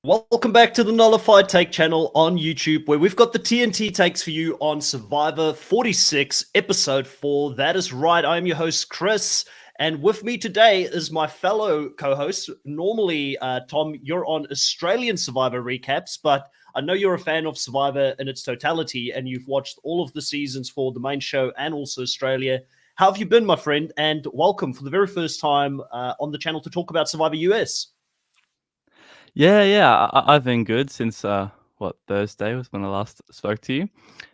Welcome back to the Nullified Take channel on YouTube, where we've got the TNT takes for you on Survivor 46, episode 4. That is right. I'm your host, Chris, and with me today is my fellow co-host. Normally, Tom, you're on Australian Survivor recaps, but I know you're a fan of Survivor in its totality, and you've watched all of the seasons for the main show and also Australia. How have you been, my friend? And welcome for the very first time on the channel to talk about Survivor US. Yeah. I've been good since Thursday was when I last spoke to you,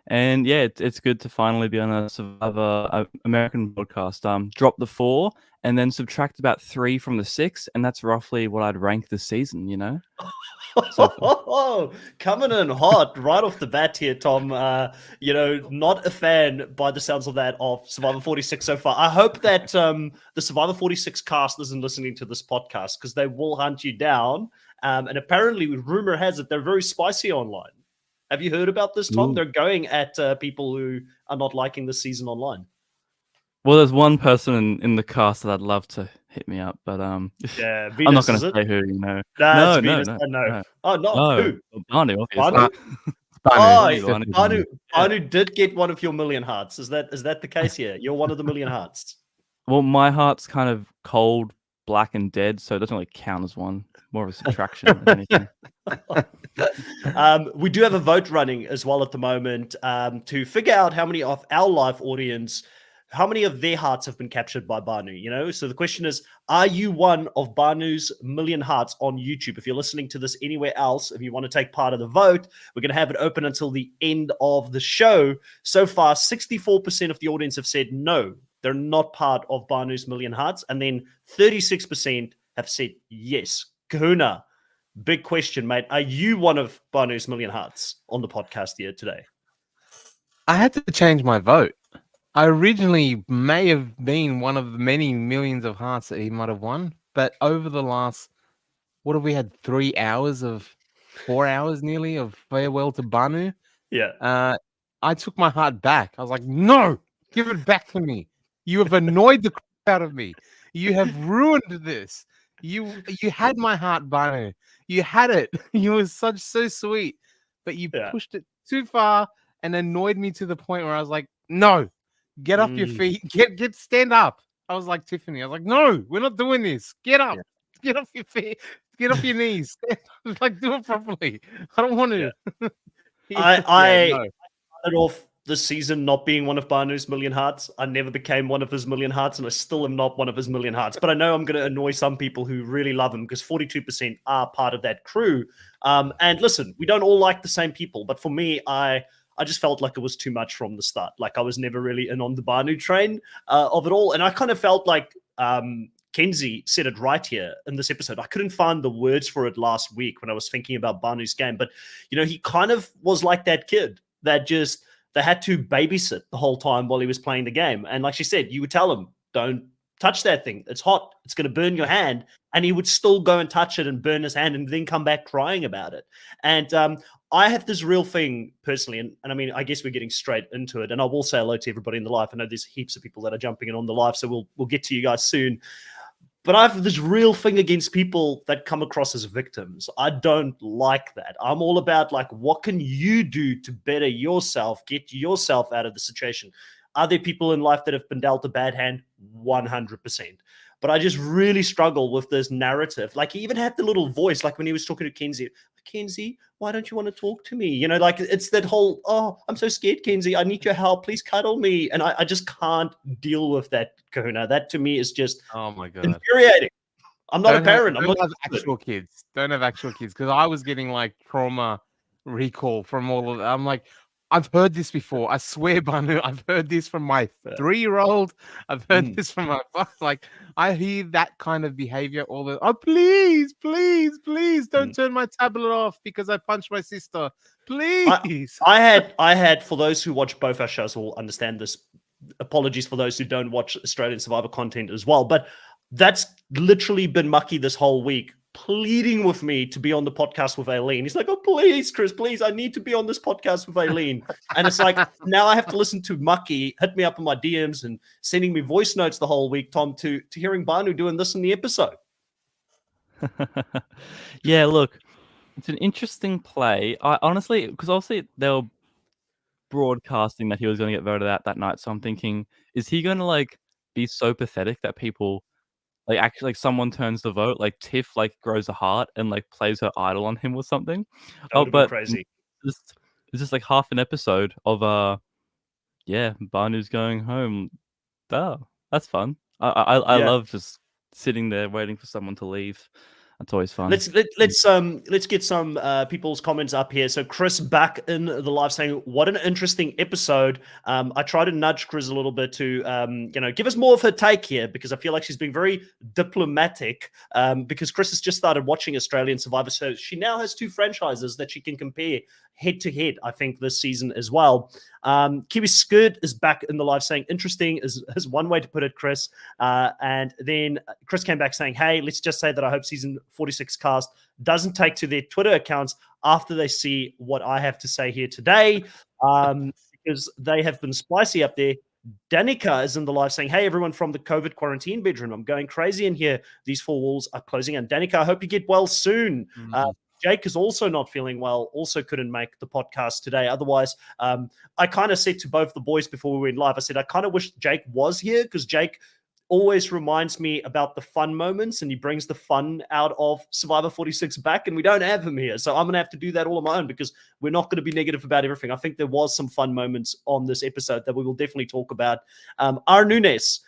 and yeah, it's good to finally be on a Survivor American broadcast. Drop the 4 and then subtract about 3 from the 6, and that's roughly what I'd rank the season. Coming in hot right off the bat here, Tom. Not a fan by the sounds of that of Survivor 46 so far. I hope that the Survivor 46 cast isn't listening to this podcast because they will hunt you down. And apparently, rumor has it they're very spicy online. Have you heard about this, Tom? Ooh. They're going at people who are not liking the season online. Well, there's one person in the cast that I'd love to hit me up, but yeah, Venus, I'm not going to say who. No. No. Oh, not who? Banu, obviously. Banu did get one of your million hearts. Is that the case here? You're one of the million hearts. Well, my heart's kind of cold, black, and dead, so it doesn't really count as one. More of a subtraction than anything. We do have a vote running as well at the moment to figure out how many of our live audience, how many of their hearts have been captured by Banu, So the question is, are you one of Banu's million hearts on YouTube? If you're listening to this anywhere else, if you want to take part of the vote, we're going to have it open until the end of the show. So far, 64% of the audience have said no, they're not part of Banu's million hearts. And then 36% have said yes. Kahuna, big question, mate. Are you one of Banu's million hearts on the podcast here today? I had to change my vote. I originally may have been one of the many millions of hearts that he might have won, but over the last, what have we had, 4 hours nearly of farewell to Banu? Yeah. I took my heart back. I was like, no, give it back to me. You have annoyed the crap out of me. You have ruined this. You had my heart, Banu. You had it. You were so sweet, but you pushed it too far and annoyed me to the point where I was like, no. Get off your feet. Stand up. I was like Tiffany. I was like, no, we're not doing this. Get up. Yeah. Get off your feet. Get off your knees. Like, do it properly. I don't want to. Yeah. I started off the season not being one of Banu's million hearts. I never became one of his million hearts, and I still am not one of his million hearts. But I know I'm going to annoy some people who really love him because 42% are part of that crew. And listen, we don't all like the same people. But for me, I just felt like it was too much from the start. Like I was never really in on the Banu train of it all. And I kind of felt like Kenzie said it right here in this episode. I couldn't find the words for it last week when I was thinking about Banu's game. But, he kind of was like that kid that just, they had to babysit the whole time while he was playing the game. And like she said, you would tell him, don't touch that thing. It's hot. It's going to burn your hand. And he would still go and touch it and burn his hand and then come back crying about it. And I have this real thing personally, and I mean, I guess we're getting straight into it, and I will say hello to everybody in the live. I know there's heaps of people that are jumping in on the live, so we'll get to you guys soon. But I have this real thing against people that come across as victims. I don't like that. I'm all about, like, what can you do to better yourself, get yourself out of the situation? Are there people in life that have been dealt a bad hand? 100%. But I just really struggle with this narrative. Like, he even had the little voice, like when he was talking to Kenzie, why don't you want to talk to me? Like it's that whole, oh, I'm so scared, Kenzie. I need your help. Please cuddle me. And I just can't deal with that, Kahuna. That to me is just infuriating. I'm not a parent. I'm not have actual kids. Don't have actual kids because I was getting like trauma recall from all of that. I'm like, I've heard this before. I swear, Banu, I've heard this from my 3-year-old. I've heard this from my I hear that kind of behavior all the please don't turn my tablet off because I punched my sister. Please. I had for those who watch both our shows will understand this. Apologies for those who don't watch Australian Survivor content as well. But that's literally been Mucky this whole week, pleading with me to be on the podcast with Aileen. He's like, oh, please, Chris, please, I need to be on this podcast with Aileen. And it's like, now I have to listen to Mucky hit me up in my DMs and sending me voice notes the whole week, Tom, to hearing Banu doing this in the episode. Yeah, look, It's an interesting play. I honestly, because obviously they were broadcasting that he was going to get voted out that night, so I'm thinking, is he going to like be so pathetic that people like actually like someone turns the vote, like Tiff like grows a heart and like plays her idol on him or something? That would have been But crazy. it's just like half an episode of yeah, Banu's going home. Oh, that's fun. I Yeah. love just sitting there waiting for someone to leave. That's always fun. Let's get some people's comments up here. So Chris back in the live saying, "What an interesting episode." I try to nudge Chris a little bit to give us more of her take here, because I feel like she's being very diplomatic. Because Chris has just started watching Australian Survivor, so she now has 2 franchises that she can compare head to head, I think, this season as well. Kiwi Skirt is back in the live saying, "Interesting" is one way to put it, Chris. And then Chris came back saying, "Hey, let's just say that I hope season 46 cast doesn't take to their Twitter accounts after they see what I have to say here today, because they have been spicy up there." Danica is in the live saying, "Hey, everyone from the COVID quarantine bedroom. I'm going crazy in here. These 4 walls are closing in. Danica, I hope you get well soon." Jake is also not feeling well, also couldn't make the podcast today. Otherwise, I kind of said to both the boys before we went live, I said, I kind of wish Jake was here, because Jake always reminds me about the fun moments, and he brings the fun out of Survivor 46 back, and we don't have him here. So I'm going to have to do that all on my own, because we're not going to be negative about everything. I think there was some fun moments on this episode that we will definitely talk about. R. Nunes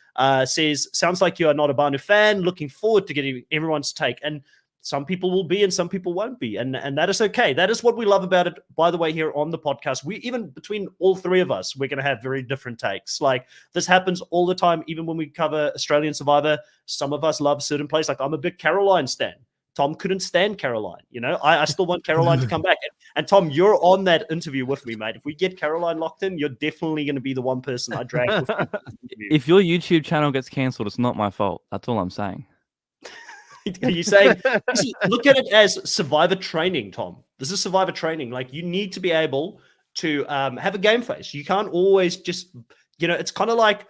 says, "Sounds like you are not a Banu fan. Looking forward to getting everyone's take." And some people will be and some people won't be. And that is okay. That is what we love about it, by the way, here on the podcast. We, even between all 3 of us, we're going to have very different takes. Like, this happens all the time, even when we cover Australian Survivor. Some of us love certain plays. Like, I'm a big Caroline stan. Tom couldn't stand Caroline. I still want Caroline to come back. And Tom, you're on that interview with me, mate. If we get Caroline locked in, you're definitely going to be the one person I drag with me. If your YouTube channel gets cancelled, it's not my fault. That's all I'm saying. Are you saying, look at it as Survivor training, Tom? This is Survivor training. Like, you need to be able to have a game face. You can't always just, it's kind of like,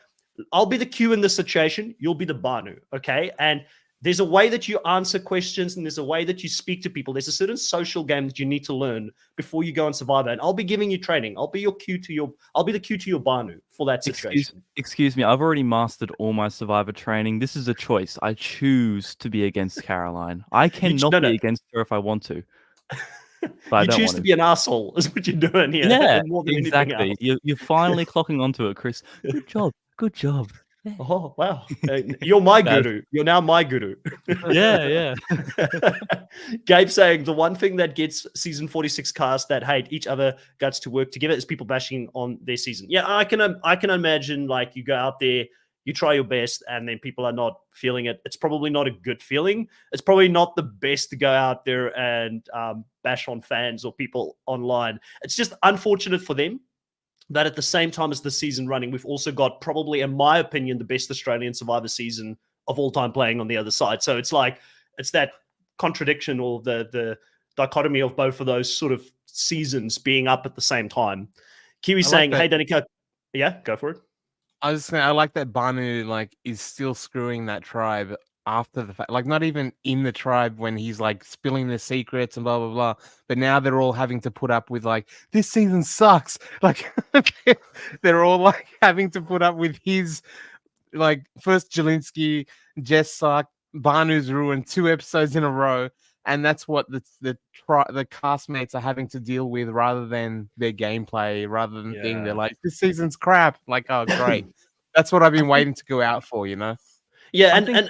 I'll be the Q in this situation, you'll be the Banu, okay? And there's a way that you answer questions, and there's a way that you speak to people. There's a certain social game that you need to learn before you go on Survivor. And I'll be giving you training. I'll be the Q to your Banu for that situation. Excuse me, I've already mastered all my Survivor training. This is a choice. I choose to be against Caroline. I cannot be against her if I want to. But you choose to be an asshole, is what you're doing here. Yeah, exactly. You're finally clocking onto it, Chris. Good job. Good job. Yeah. Oh, wow. You're my guru. You're now my guru. Yeah. Gabe saying, the one thing that gets season 46 cast that hate each other guts to work together is people bashing on their season. Yeah, I can imagine, like, you go out there, you try your best, and then people are not feeling it. It's probably not a good feeling. It's probably not the best to go out there and bash on fans or people online. It's just unfortunate for them that at the same time as the season running, we've also got probably, in my opinion, the best Australian Survivor season of all time playing on the other side. So it's like, it's that contradiction, or the dichotomy of both of those sort of seasons being up at the same time. Kiwi saying, "Hey, Danica." Yeah, go for it. I was saying, I like that Banu is still screwing that tribe after the fact, like not even in the tribe when he's like spilling their secrets and blah blah blah, but now they're all having to put up with like, this season sucks, like they're all like having to put up with his, like, first Jelinski, Jess sucked, Banu's ruined 2 episodes in a row, and that's what the castmates are having to deal with, rather than their gameplay, rather than being they're like, this season's crap, like, oh great. That's what I've been waiting to go out for, Yeah, and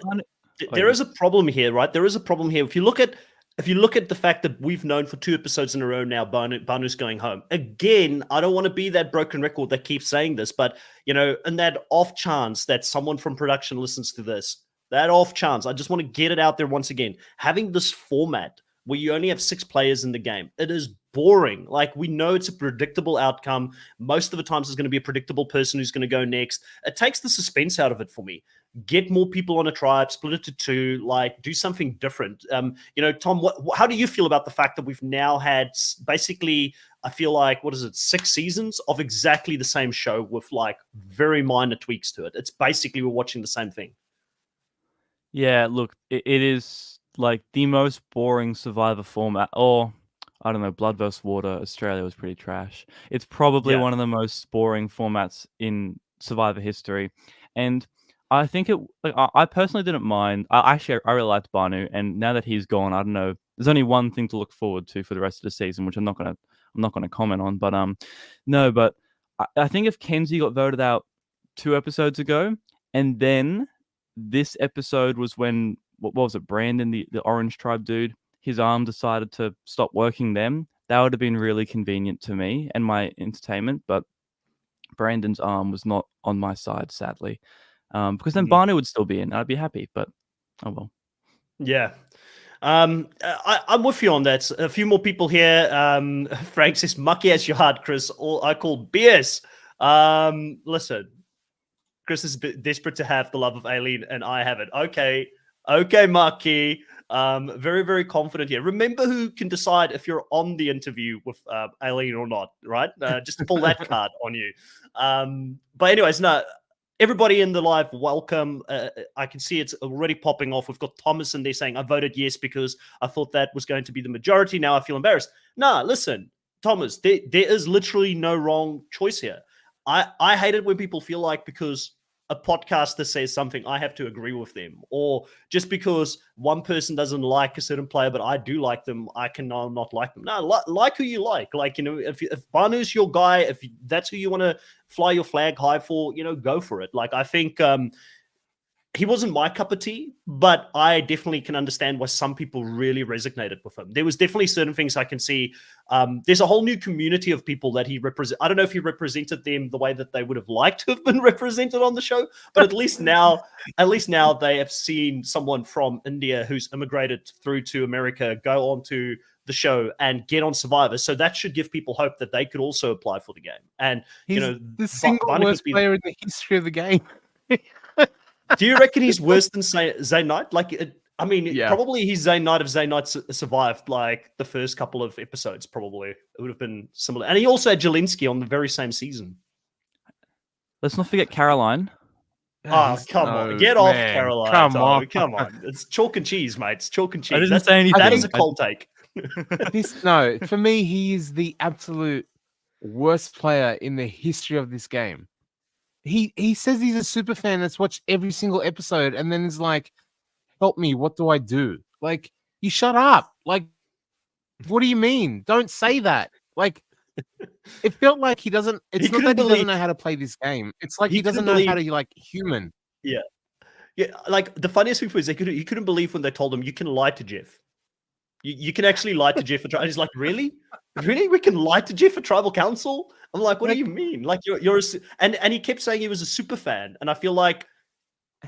there is a problem here, right? There is a problem here. If you look at the fact that we've known for 2 episodes in a row now, Banu's going home. Again, I don't want to be that broken record that keeps saying this, but, in that off chance that someone from production listens to this, that off chance, I just want to get it out there once again. Having this format where you only have 6 players in the game, it is boring. Like, we know it's a predictable outcome. Most of the times, there's going to be a predictable person who's going to go next. It takes the suspense out of it for me. Get more people on a tribe, split it to 2, like, do something different. Tom, how do you feel about the fact that we've now had basically, I feel like, 6 seasons of exactly the same show with like very minor tweaks to it? It's basically we're watching the same thing. Yeah, look, it is like the most boring Survivor format, or I don't know, Blood vs. Water, Australia was pretty trash. It's probably Yeah. one of the most boring formats in Survivor history. And I think it, like, I personally didn't mind. I really liked Banu, and now that he's gone, I don't know. There's only one thing to look forward to for the rest of the season, which I'm not gonna comment on. But no, but I think if Kenzie got voted out 2 episodes ago, and then this episode was when what was it, Brandon, the Orange Tribe dude, his arm decided to stop working them. That would have been really convenient to me and my entertainment, but Brandon's arm was not on my side, sadly. Because then Banu would still be in. I'd be happy, but oh well. Yeah. I'm with you on that. A few more people here. Frank says, mucky as your heart, Chris. All I call BS. Listen, Chris is desperate to have the love of Aileen, and I have it. Okay, Mucky. Very, very confident here. Remember who can decide if you're on the interview with Aileen or not, right? Just pull that card on you. But anyways, no. Everybody in the live, welcome. I can see it's already popping off. We've got Thomas in there saying, I voted yes because I thought that was going to be the majority. Now I feel embarrassed. Nah, listen, Thomas, there is literally no wrong choice here. I hate it when people feel like because a podcaster says something, I have to agree with them. Or just because one person doesn't like a certain player, but I do like them, I can now not like them. No, like who you like. Like, you know, if Banu's your guy, if that's who you want to fly your flag high for, you know, go for it. Like, I think he wasn't my cup of tea, but I definitely can understand why some people really resonated with him. There was definitely certain things I can see. There's a whole new community of people that he represents. I don't know if he represented them the way that they would have liked to have been represented on the show, but at least now they have seen someone from India who's immigrated through to America go on to the show and get on Survivor. So that should give people hope that they could also apply for the game. And He's you know, the single worst player in the history of the game. Do you reckon he's worse than Zayn Knight? Like, I mean, Yeah. probably he's Zayn Knight if Zayn Knight survived like the first couple of episodes. Probably it would have been similar. And he also had Jelinski on the very same season. Let's not forget Caroline. Oh, come on. Get off Caroline. Come on. It's chalk and cheese, mate. It's chalk and cheese. I didn't say anything. That is a cold take. No, for me, he is the absolute worst player in the history of this game. He says he's a super fan that's watched every single episode, and then is like, help me, what do I do? Like, you shut up. Like, what do you mean? Don't say that. Like, it felt like he doesn't. It's not that he doesn't know how to play this game. It's like he doesn't know how to like human. Yeah. Like the funniest thing was he couldn't believe when they told him you can lie to Jeff. You can actually lie to Jeff. And he's like, really? We can lie to Jeff at Tribal Council? I'm like, what do you mean? Like you're and he kept saying he was a super fan, and I feel like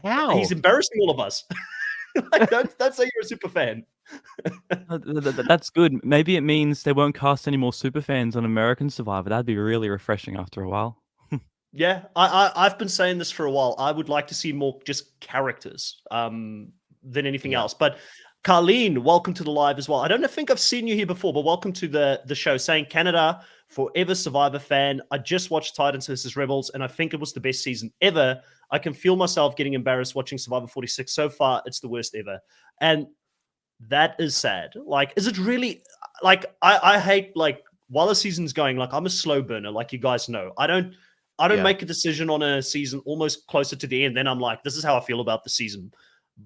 how he's embarrassing all of us. Like, don't say you're a super fan. That's good. Maybe it means they won't cast any more super fans on American Survivor. That'd be really refreshing after a while. Yeah, I've been saying this for a while. I would like to see more just characters than anything else. But Carleen, welcome to the live as well. I don't think I've seen you here before, but welcome to the show. Saying Canada, forever Survivor fan. I just watched Titans vs. Rebels, and I think it was the best season ever. I can feel myself getting embarrassed watching Survivor 46. So far, it's the worst ever. And that is sad. Like, is it really? Like, I hate, like, while the season's going, like, I'm a slow burner, like you guys know. I don't make a decision on a season almost closer to the end. Then I'm like, this is how I feel about the season.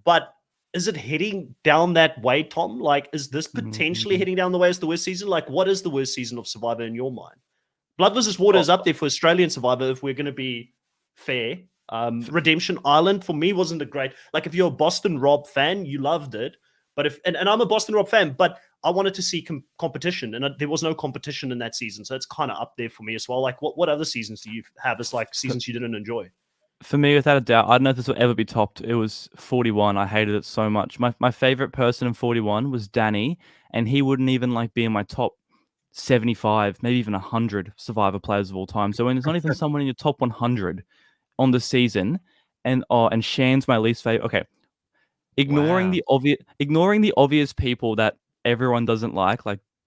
But is it heading down that way, Tom? Like, is this potentially heading down the way as the worst season? Like, what is the worst season of Survivor in your mind? Blood vs. Water is up there for Australian Survivor, if we're going to be fair. Redemption Island, for me, wasn't a great... Like, if you're a Boston Rob fan, you loved it. But and I'm a Boston Rob fan, but I wanted to see competition, and there was no competition in that season. So it's kind of up there for me as well. Like, what other seasons do you have as, like, seasons you didn't enjoy? For me, without a doubt, I don't know if this will ever be topped. It was 41. I hated it so much. My favorite person in 41 was Danny, and he wouldn't even like be in my top 75, maybe even 100 Survivor players of all time. So when there's not even someone in your top 100 on the season, and Shan's my least favorite. Okay, ignoring the obvious people that everyone doesn't like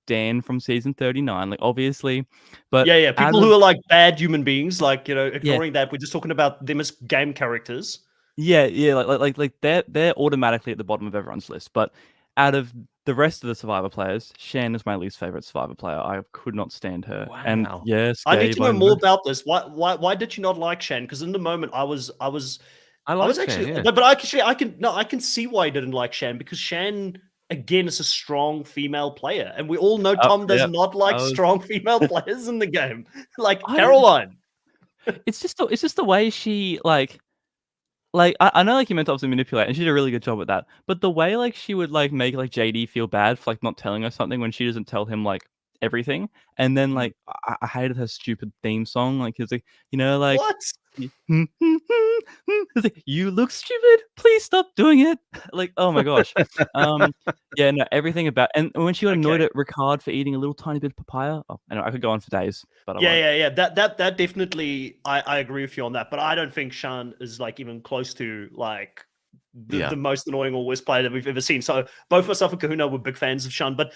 Dan from season 39, like obviously, but people who are like bad human beings, like, you know, ignoring that, we're just talking about them as game characters. Like they're automatically at the bottom of everyone's list. But out of the rest of the Survivor players, Shan is my least favorite Survivor player. I could not stand her. And Wow. yes, I need Gabe, to know I more about this. Why did you not like Shan? Because in the moment, I was I was like actually, Shan, yeah. but I can see why I didn't like Shan, because Shan again is a strong female player, and we all know Tom does yep. not like was- strong female players in the game, like I- Caroline. It's just the way she I know like you meant to obviously manipulate, and she did a really good job at that. But the way like she would like make like JD feel bad for like not telling her something when she doesn't tell him like everything, and then like I hated her stupid theme song. Like it's like like What? it's like, you look stupid. Please stop doing it. Like oh my gosh. Yeah, no, everything about and when she got annoyed Okay. at Ricard for eating a little tiny bit of papaya. Oh, I could go on for days, but I won't. Yeah. That definitely, I agree with you on that. But I don't think Shan is like even close to like the most annoying or worst player that we've ever seen. So both myself and Kahuna were big fans of Shan. But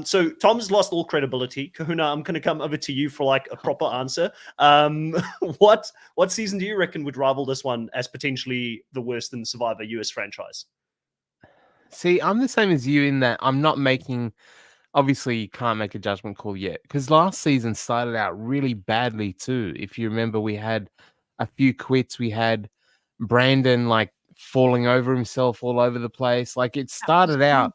so Tom's lost all credibility. Kahuna, I'm gonna come over to you for like a proper answer. What season do you reckon would rival this one as potentially the worst in the Survivor US franchise? See, I'm the same as you in that I'm not making. Obviously, you can't make a judgment call yet because last season started out really badly too. If you remember, we had a few quits. We had Brandon like falling over himself all over the place. Like it started out.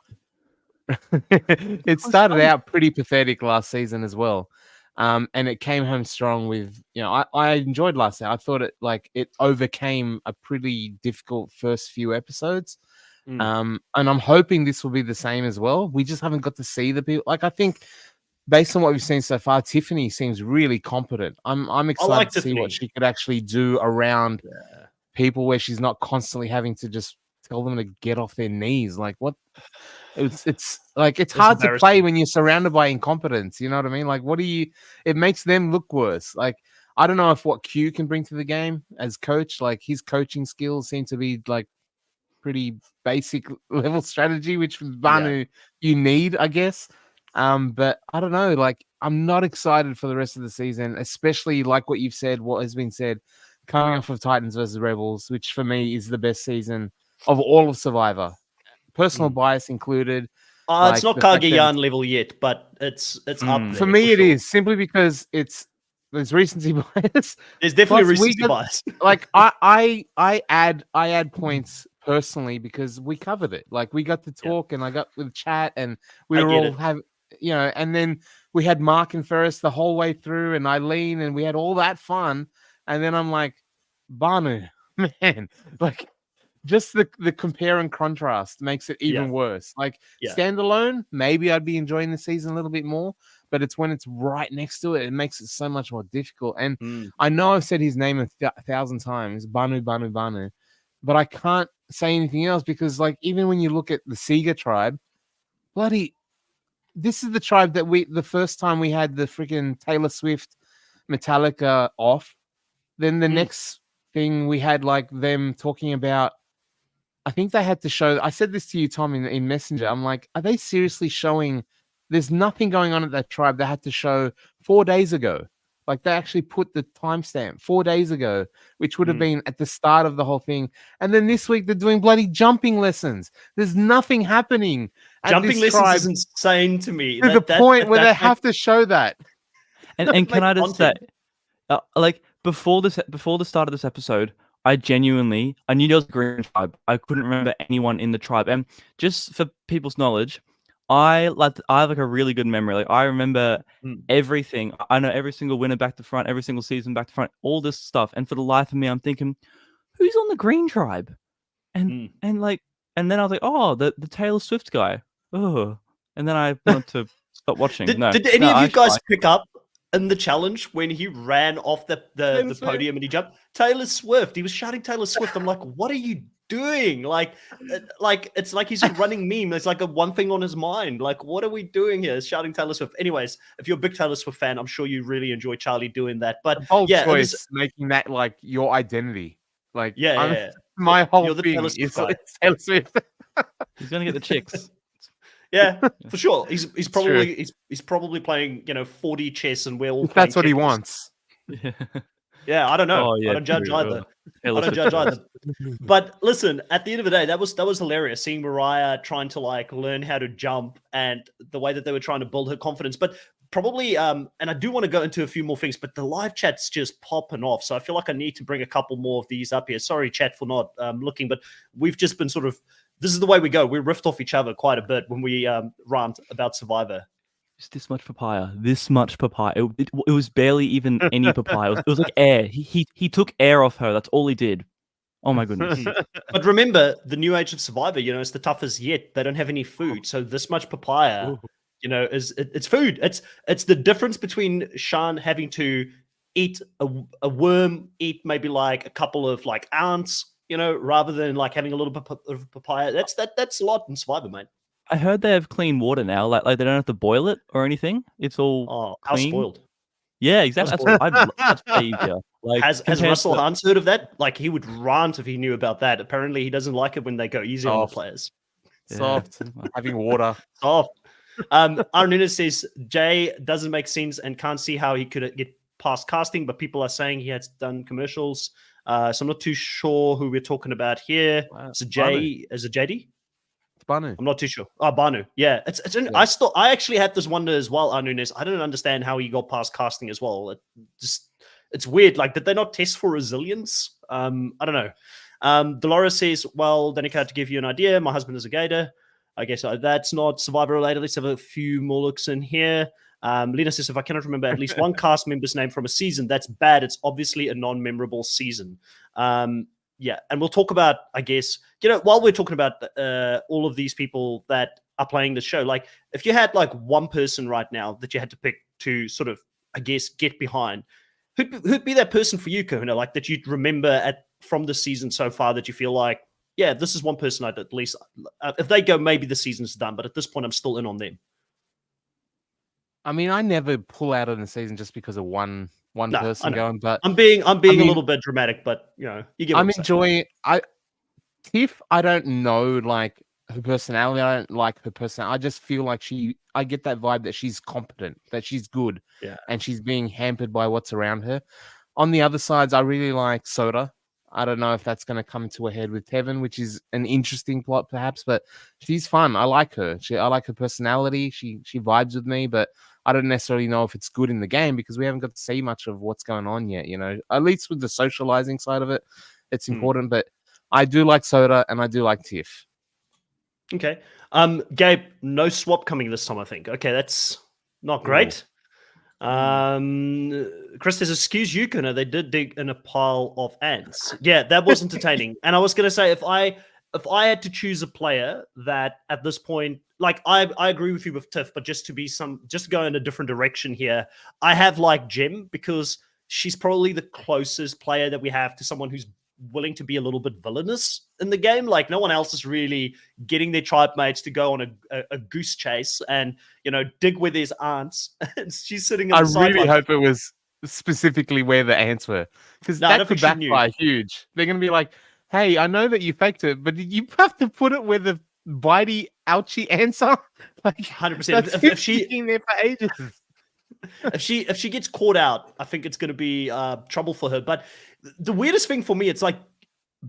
It started out pretty pathetic last season as well. And it came home strong with, I enjoyed last season. I thought it overcame a pretty difficult first few episodes. And I'm hoping this will be the same as well. We just haven't got to see the people. Like I think based on what we've seen so far, Tiffany seems really competent. I'm excited to see what she could actually do around people where she's not constantly having to just tell them to get off their knees. Like what? It's like it's hard to play when you're surrounded by incompetence. You know what I mean? Like it makes them look worse. Like I don't know if what Q can bring to the game as coach, like his coaching skills seem to be like pretty basic level strategy, which with Banu you need, I guess. But I don't know, like I'm not excited for the rest of the season, especially like what you've said, what has been said, coming off of Titans versus Rebels, which for me is the best season of all of Survivor. Personal bias included. It's not Kage-yan level yet, but it's up there. For me, it is simply because there's recency bias. There's definitely recency bias. Like I add points personally because we covered it. Like we got to talk and I got with chat and we were all and then we had Mark and Ferris the whole way through and Eileen and we had all that fun. And then I'm like, Banu, man, like just the compare and contrast makes it even worse. Like standalone, maybe I'd be enjoying the season a little bit more, but it's when it's right next to it, it makes it so much more difficult. And I know I've said his name 1,000 times, Banu, but I can't say anything else because, like, even when you look at the Sega tribe, this is the tribe that the first time we had the freaking Taylor Swift Metallica off, then the next thing we had like them talking about. I think they had to show. I said this to you, Tom, in Messenger. I'm like, are they seriously showing? There's nothing going on at that tribe. They had to show 4 days ago. Like they actually put the timestamp 4 days ago, which would have been at the start of the whole thing. And then this week they're doing bloody jumping lessons. There's nothing happening. Jumping lessons is insane to me. To the point where they have to show that. And can I just say, like before the start of this episode, I knew there was a green tribe. I couldn't remember anyone in the tribe. And just for people's knowledge, I have like a really good memory. Like I remember everything. I know every single winner back to front, every single season back to front, all this stuff. And for the life of me, I'm thinking, who's on the green tribe? And then I was like, oh, the Taylor Swift guy. Oh, and then I wanted to stop watching. Did any of you guys pick up in the challenge when he ran off the podium and he jumped? Taylor Swift. He was shouting Taylor Swift. I'm like, what are you doing? Like it's like he's a running meme. There's like one thing on his mind. Like, what are we doing here? Shouting Taylor Swift. Anyways, if you're a big Taylor Swift fan, I'm sure you really enjoy Charlie doing that. But bold choice, making that like your identity. Like my whole thing is Taylor Swift. He's gonna get the chicks. Yeah, for sure. He's probably playing 40 chess and we're all. That's what he wants. Yeah. Yeah, I don't know. Oh, yeah, I don't judge true. either. I don't Illicit judge choice. either. But listen, at the end of the day, that was hilarious seeing Mariah trying to like learn how to jump and the way that they were trying to build her confidence. But probably, and I do want to go into a few more things, but the live chat's just popping off. So I feel like I need to bring a couple more of these up here. Sorry, chat, for not looking, but we've just been sort of. This is the way we go. We riffed off each other quite a bit when we rant about Survivor. Just this much papaya. This much papaya. It was barely even any papaya. It was like air. He took air off her. That's all he did. Oh my goodness. But remember, the new age of Survivor, it's the toughest yet. They don't have any food. So this much papaya, Ooh. it's food. It's the difference between Sean having to eat a worm, eat maybe like a couple of like ants, rather than like having a little bit of papaya. That's a lot in Survivor, mate. I heard they have clean water now. Like they don't have to boil it or anything. It's all How clean. spoiled. Yeah, exactly. That's way easier. Like Has compared Russell to- Hans heard of that? Like he would rant if he knew about that. Apparently, he doesn't like it when they go easy on the players. Soft. Having water. Soft. Arnuna says Jay doesn't make sense and can't see how he could get past casting, but people are saying he has done commercials. So I'm not too sure who we're talking about here. Wow. Is it Jay? Is it JD? It's Banu. I'm not too sure. Oh, Banu. Yeah. I actually had this wonder as well, Arnunes. I don't understand how he got past casting as well. It's weird. Like, did they not test for resilience? I don't know. Dolores says, well, Danica, to give you an idea, my husband is a gator. I guess that's not Survivor related. Let's have a few more looks in here. Lena says, if I cannot remember at least one cast member's name from a season, that's bad. It's obviously a non-memorable season. Yeah, and we'll talk about, I guess, while we're talking about all of these people that are playing the show, like if you had like one person right now that you had to pick to sort of, I guess, get behind, who'd be that person for you, Kahuna, like that you'd remember from the season so far that you feel like, yeah, this is one person I'd at least, if they go, maybe the season's done, but at this point I'm still in on them. I mean, I never pull out in the season just because of one person going, but I'm being a little bit dramatic, but you get what I'm enjoying Tiff. I don't know like her personality. I don't like her personality. I just feel like I get that vibe that she's competent, that she's good, and she's being hampered by what's around her. On the other sides, I really like Soda. I don't know if that's going to come to a head with Tevin, which is an interesting plot perhaps, but she's fun. I like her. I like her personality. She vibes with me, but I don't necessarily know if it's good in the game because we haven't got to see much of what's going on yet, at least with the socializing side of it, it's important, but I do like Soda and I do like Tiff. Okay. Gabe, no swap coming this time, I think. Okay, that's not great. Chris says, excuse you, Kuna, they did dig in a pile of ants. Yeah, that was entertaining. And I was going to say, if I had to choose a player that at this point, like I agree with you with Tiff, but just to go in a different direction here, I have like Jem because she's probably the closest player that we have to someone who's willing to be a little bit villainous in the game. Like no one else is really getting their tribe mates to go on a goose chase and dig where there's ants. And she's sitting in the really hope it was specifically where the ants were, because that could backfire huge. They're gonna be like, hey, I know that you faked it, but did you have to put it where the bitey ouchie ants are? Like 100%. If she been there for ages. If she gets caught out, I think it's going to be trouble for her. But the weirdest thing for me, it's like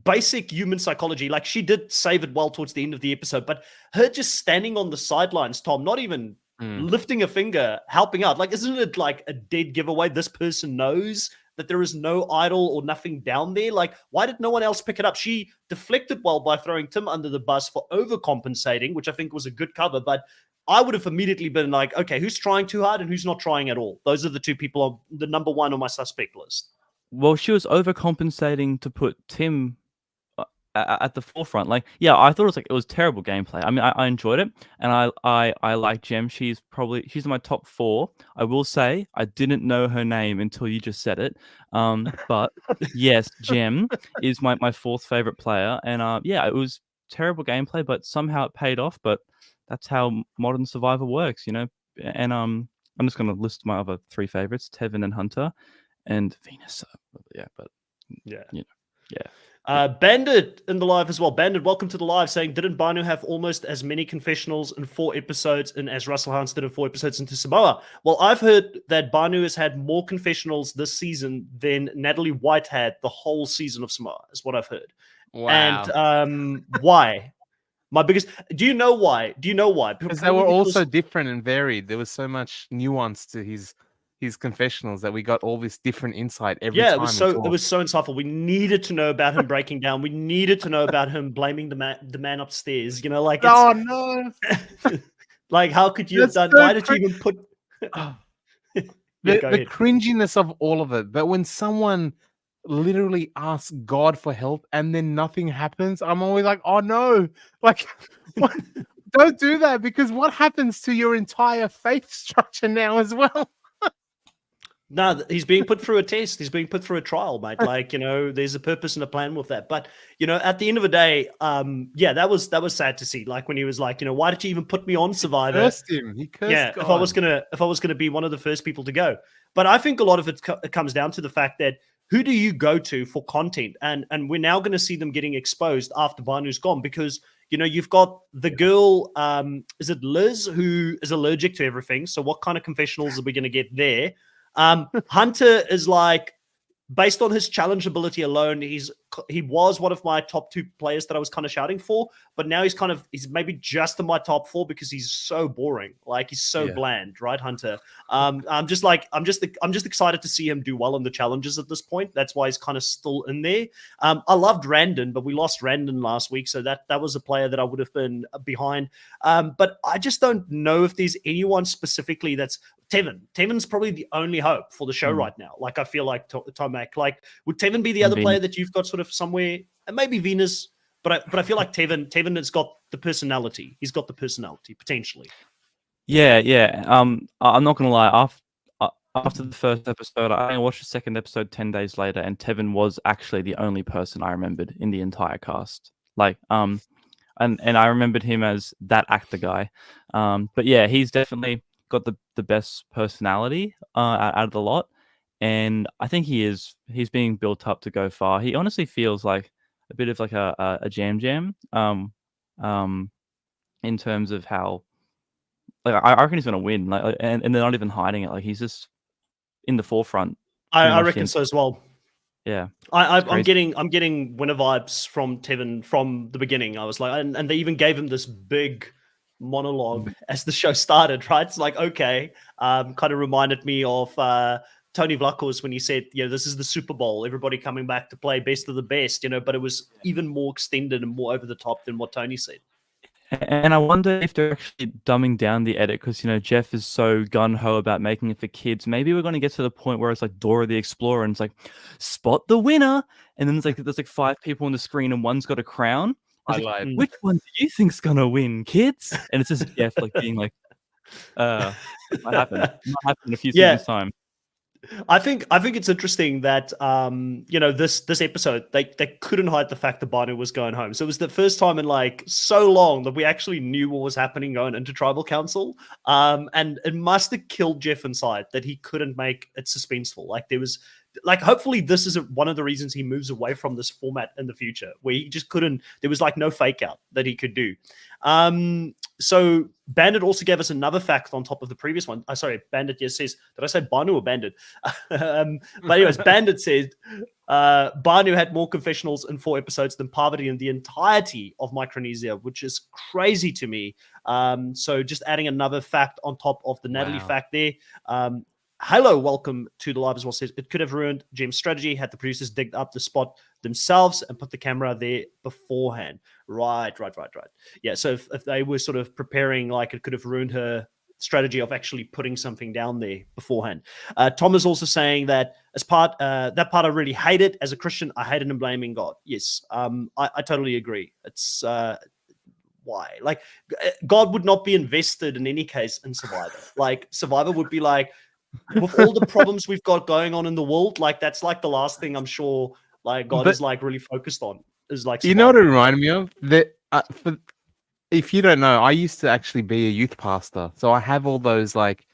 basic human psychology. Like she did save it well towards the end of the episode, but her just standing on the sidelines, Tom, not even lifting a finger, helping out. Like, isn't it like a dead giveaway? This person knows that there is no idol or nothing down there. Like, why did no one else pick it up? She deflected well by throwing Tim under the bus for overcompensating, which I think was a good cover, but I would have immediately been like, okay, who's trying too hard and who's not trying at all? Those are the two people on the number one on my suspect list. Well, she was overcompensating to put Tim at the forefront. Like, yeah, I thought it was terrible gameplay. I mean, I enjoyed it, and I like Jem. She's in my top 4. I will say I didn't know her name until you just said it. But yes, Jem is my 4th favorite player, and yeah, it was terrible gameplay, but somehow it paid off. But that's how modern Survivor works, And I'm just gonna list my other 3 favorites: Tevin and Hunter, and Venus. Yeah, but yeah. Bandit in the live as well. Bandit, welcome to the live, saying, didn't Banu have almost as many confessionals in 4 episodes and as Russell Hans did in 4 episodes into Samoa? Well, I've heard that Banu has had more confessionals this season than Natalie White had the whole season of Samoa, is what I've heard. Wow. And why? My biggest... Do you know why? Because they were all so different and varied. There was so much nuance to his confessionals that we got all this different insight every time. It was so insightful. We needed to know about him breaking down. We needed to know about him blaming the man upstairs. You know, like it's, oh no, like how could you have done? So why did you even put the cringiness of all of it? But when someone literally asks God for help and then nothing happens, I'm always like, oh no, like. What? Don't do that, because what happens to your entire faith structure now as well? No, he's being put through a test. He's being put through a trial, mate. Like, you know, there's a purpose and a plan with that. But, you know, at the end of the day, that was sad to see. Like when he was like, you know, why did you even put me on Survivor? He cursed him. He cursed God. if I was gonna be one of the first people to go. But I think a lot of it comes down to the fact that who do you go to for content? And we're now going to see them getting exposed after Banu's gone, because you know, you've got the girl, is it Liz, who is allergic to everything. So what kind of confessionals are we going to get there? Hunter is like, based on his challenge ability alone, he was one of my top 2 players that I was kind of shouting for, but now he's maybe just in my top 4 because he's so boring. Like he's so bland, right, Hunter? I'm just excited to see him do well in the challenges at this point. That's why he's kind of still in there. I loved Randon, but we lost Randon last week, so that was a player that I would have been behind. But I just don't know if there's anyone specifically that's Tevin. Tevin's probably the only hope for the show right now. Like I feel like Tomac. Like would Tevin be the other player that you've got sort of somewhere? And maybe Venus, but I feel like Tevin has got the personality. He's got the personality potentially. Yeah. I'm not gonna lie. After the first episode, I watched the second episode 10 days later, and Tevin was actually the only person I remembered in the entire cast. Like, and I remembered him as that actor guy. But yeah, he's definitely got the best personality out of the lot, and I think he's being built up to go far. He honestly feels like a bit of like a jam in terms of how, like, I reckon he's gonna win, like, and they're not even hiding it. Like he's just in the forefront. I reckon so as well. Yeah, I'm getting winner vibes from Tevin from the beginning. I was like, and they even gave him this big monologue as the show started, right? It's like, okay, kind of reminded me of Tony Vlachos when he said, you know, this is the Super Bowl, everybody coming back to play best of the best, you know, but it was even more extended and more over the top than what Tony said. And I wonder if they're actually dumbing down the edit because, you know, Jeff is so gun-ho about making it for kids. Maybe we're going to get to the point where it's like Dora the Explorer and it's like, spot the winner. And then there's like 5 people on the screen and one's got a crown. I like, lied. Which one do you think's going to win, kids? And it's just Jeff like being like, what happened? It might happen in a few seconds time. I think it's interesting that you know, this episode they couldn't hide the fact that Banu was going home. So it was the first time in like so long that we actually knew what was happening going into Tribal Council. And it must have killed Jeff inside that he couldn't make it suspenseful. Like there was like, hopefully this is one of the reasons he moves away from this format in the future, where he just couldn't, there was like no fake out that he could do. So Bandit also gave us another fact on top of the previous one. Sorry, Bandit just says, did I say Banu or Bandit? But anyways, Bandit said Banu had more confessionals in 4 episodes than Parvati in the entirety of Micronesia, which is crazy to me. So just adding another fact on top of the Natalie fact there. Hello, welcome to the live as well. Says it could have ruined Jim's strategy had the producers digged up the spot themselves and put the camera there beforehand. Right. Yeah, so if they were sort of preparing, like, it could have ruined her strategy of actually putting something down there beforehand. Tom is also saying that that part I really hated. As a Christian, I hated him blaming God. Yes, I totally agree. It's why? Like, God would not be invested in any case in Survivor. Like, Survivor would be like, with all the problems we've got going on in the world, like that's like the last thing I'm sure like God is like really focused on is like Survivor. You know what it reminded me of? That if you don't know, I used to actually be a youth pastor, so I have all those like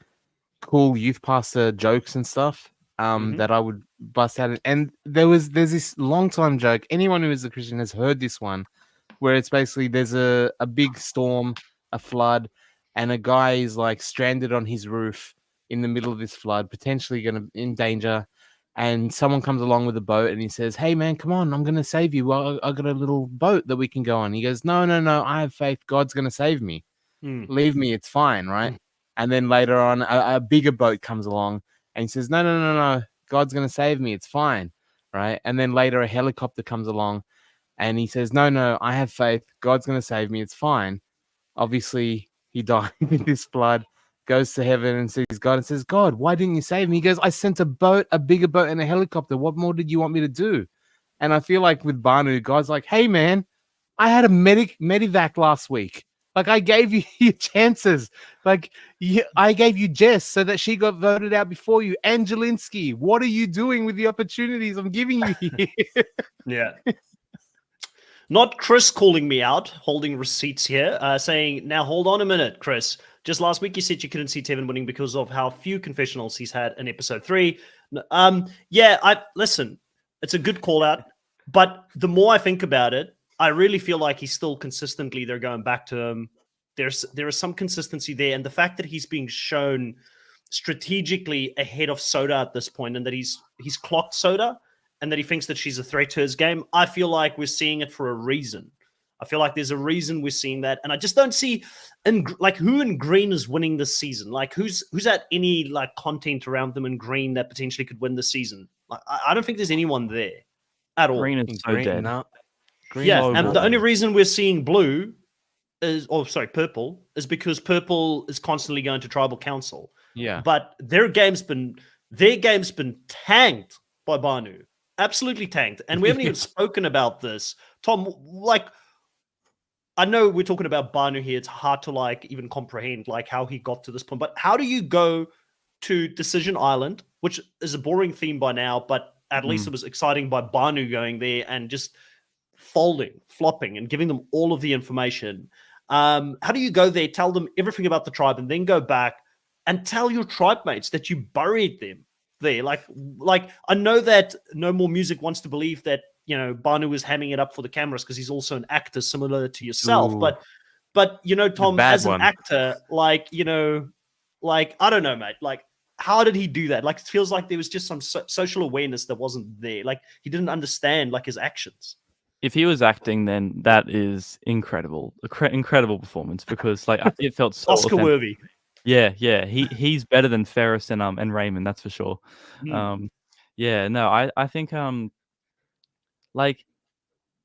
cool youth pastor jokes and stuff. that I would bust out. And there's this long time joke. Anyone who is a Christian has heard this one, where it's basically there's a big storm, a flood, and a guy is like stranded on his roof in the middle of this flood, potentially going to in danger. And someone comes along with a boat and he says, "Hey man, come on, I'm going to save you. Well, I got a little boat that we can go on." He goes, "No, no, no, I have faith. God's going to save me. Leave me, it's fine, right?" And then later on, a bigger boat comes along and he says, "No, no, no, no, God's going to save me. It's fine." Right. And then later a helicopter comes along and he says, "No, no, I have faith. God's going to save me. It's fine." Obviously, he died in this flood, goes to heaven and sees God and says, "God, why didn't you save me?" He goes, "I sent a boat, a bigger boat and a helicopter. What more did you want me to do?" And I feel like with Banu, God's like, "Hey, man, I had a medivac last week. Like, I gave you your chances. Like, I gave you Jess so that she got voted out before you. Angelinsky, what are you doing with the opportunities I'm giving you here?" Yeah. Not Chris calling me out, holding receipts here, saying, "Now hold on a minute, Chris. Just last week you said you couldn't see Tevin winning because of how few confessionals he's had in episode 3. Yeah, listen, it's a good call out, but the more I think about it, I really feel like he's still consistently they're going back to him. There is some consistency there, and the fact that he's being shown strategically ahead of Soda at this point, and that he's clocked Soda, and that he thinks that she's a threat to his game, I feel like we're seeing it for a reason. I feel like there's a reason we're seeing that, and I just don't see who in green is winning this season. Like who's at any like content around them in green that potentially could win the season. Like I don't think there's anyone there at all. Green is so dead. No. Green Yeah, is and not the only dead. reason we're seeing blue purple is because purple is constantly going to tribal council. Yeah. But their game's been tanked by Banu. Absolutely tanked. And we haven't even spoken about this. Tom, like, I know we're talking about Banu here. It's hard to like even comprehend like how he got to this point. But how do you go to Decision Island, which is a boring theme by now, but at least it was exciting by Banu going there and just flopping, and giving them all of the information. How do you go there, tell them everything about the tribe, and then go back and tell your tribe mates that you buried them there? Like I know that No More Music wants to believe that, you know, Banu was hamming it up for the cameras because he's also an actor similar to yourself. Ooh. But you know, Tom, bad as an one. actor, like, you know, like, I don't know, mate. Like, how did he do that? Like, it feels like there was just some social awareness that wasn't there. Like, he didn't understand like his actions. If he was acting, then that is incredible, incredible performance, because like it felt so Oscar authentic. worthy. Yeah, he's better than Ferris and Raymond, that's for sure. Yeah, no, I think like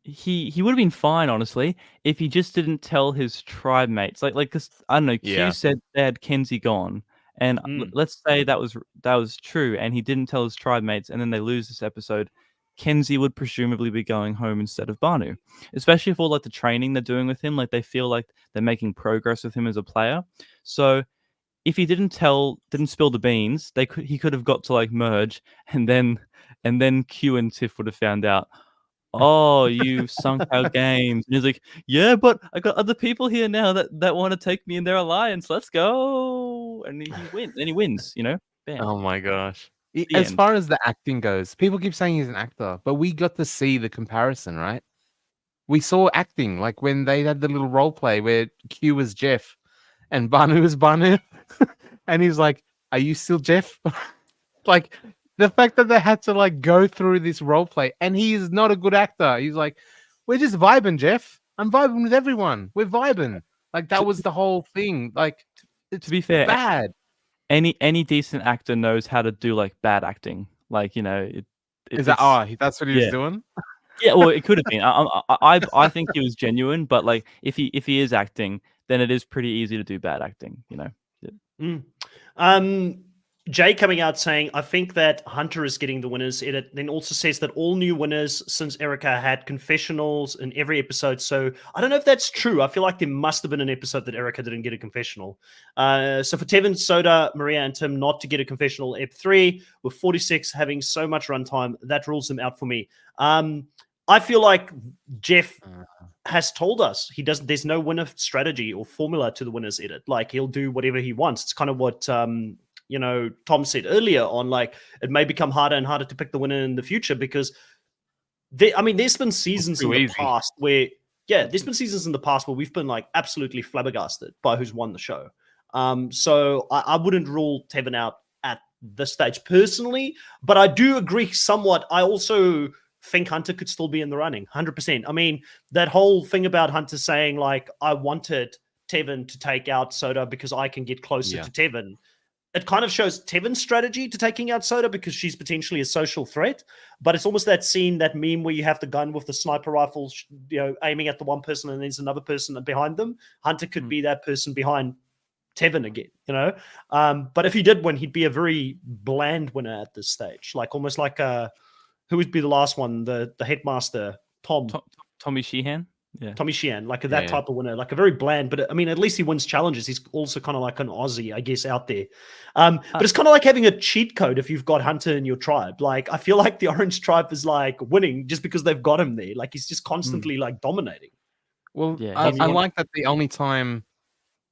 he would have been fine, honestly, if he just didn't tell his tribe mates. Like, because I don't know, Yeah. Q said they had Kenzie gone, and let's say that was true, and he didn't tell his tribe mates, and then they lose this episode. Kenzie would presumably be going home instead of Banu, especially for like the training they're doing with him. Like they feel like they're making progress with him as a player. So if he didn't spill the beans, he could have got to like merge, and then Q and Tiff would have found out, "Oh, you sunk our games." And he's like, "Yeah, but I got other people here now that want to take me in their alliance. Let's go." And he wins, you know? Bam. Oh my gosh. The As end. far as the acting goes, people keep saying he's an actor, but we got to see the comparison, right? We saw acting, like when they had the little role play where Q was Jeff and Banu was Banu. And he's like, "Are you still Jeff?" Like, the fact that they had to like go through this role play, and he is not a good actor. He's like, "We're just vibing, Jeff. I'm vibing with everyone. We're vibing." Like, that was the whole thing. Like, To be fair, bad. any decent actor knows how to do like bad acting. Like, you know, Is that that's what he was doing? Yeah, well, it could have been. I think he was genuine, but like if he is acting, then it is pretty easy to do bad acting, you know. Jay coming out saying, "I think that Hunter is getting the winners edit." Then also says that all new winners since Erica had confessionals in every episode. So I don't know if that's true. I feel like there must have been an episode that Erica didn't get a confessional. So for Tevin, Soda, Maria, and Tim not to get a confessional Ep 3 with 46 having so much runtime, that rules them out for me. I feel like Jeff has told us there's no winner strategy or formula to the winner's edit. Like, he'll do whatever he wants. It's kind of what Tom said earlier on, like, it may become harder and harder to pick the winner in the future because there's been seasons in the past where, there's been seasons in the past where we've been like absolutely flabbergasted by who's won the show. So I wouldn't rule Tevin out at this stage personally, but I do agree somewhat. I also think Hunter could still be in the running, 100%. I mean, that whole thing about Hunter saying like, I wanted Tevin to take out Soda because I can get closer to Tevin. It kind of shows Tevin's strategy to taking out Soda because she's potentially a social threat. But it's almost that scene, that meme where you have the gun with the sniper rifle, aiming at the one person and there's another person behind them. Hunter could be that person behind Tevin again, But if he did win, he'd be a very bland winner at this stage. Like almost like who would be the last one? The headmaster, Tommy Sheehan. Yeah. Tommy Sheehan, like that type of winner, like a very bland, but I mean, at least he wins challenges. He's also kind of like an Aussie, I guess, out there. But it's kind of like having a cheat code if you've got Hunter in your tribe. Like, I feel like the Orange tribe is like winning just because they've got him there. Like, he's just constantly like dominating. Well, I like that the only time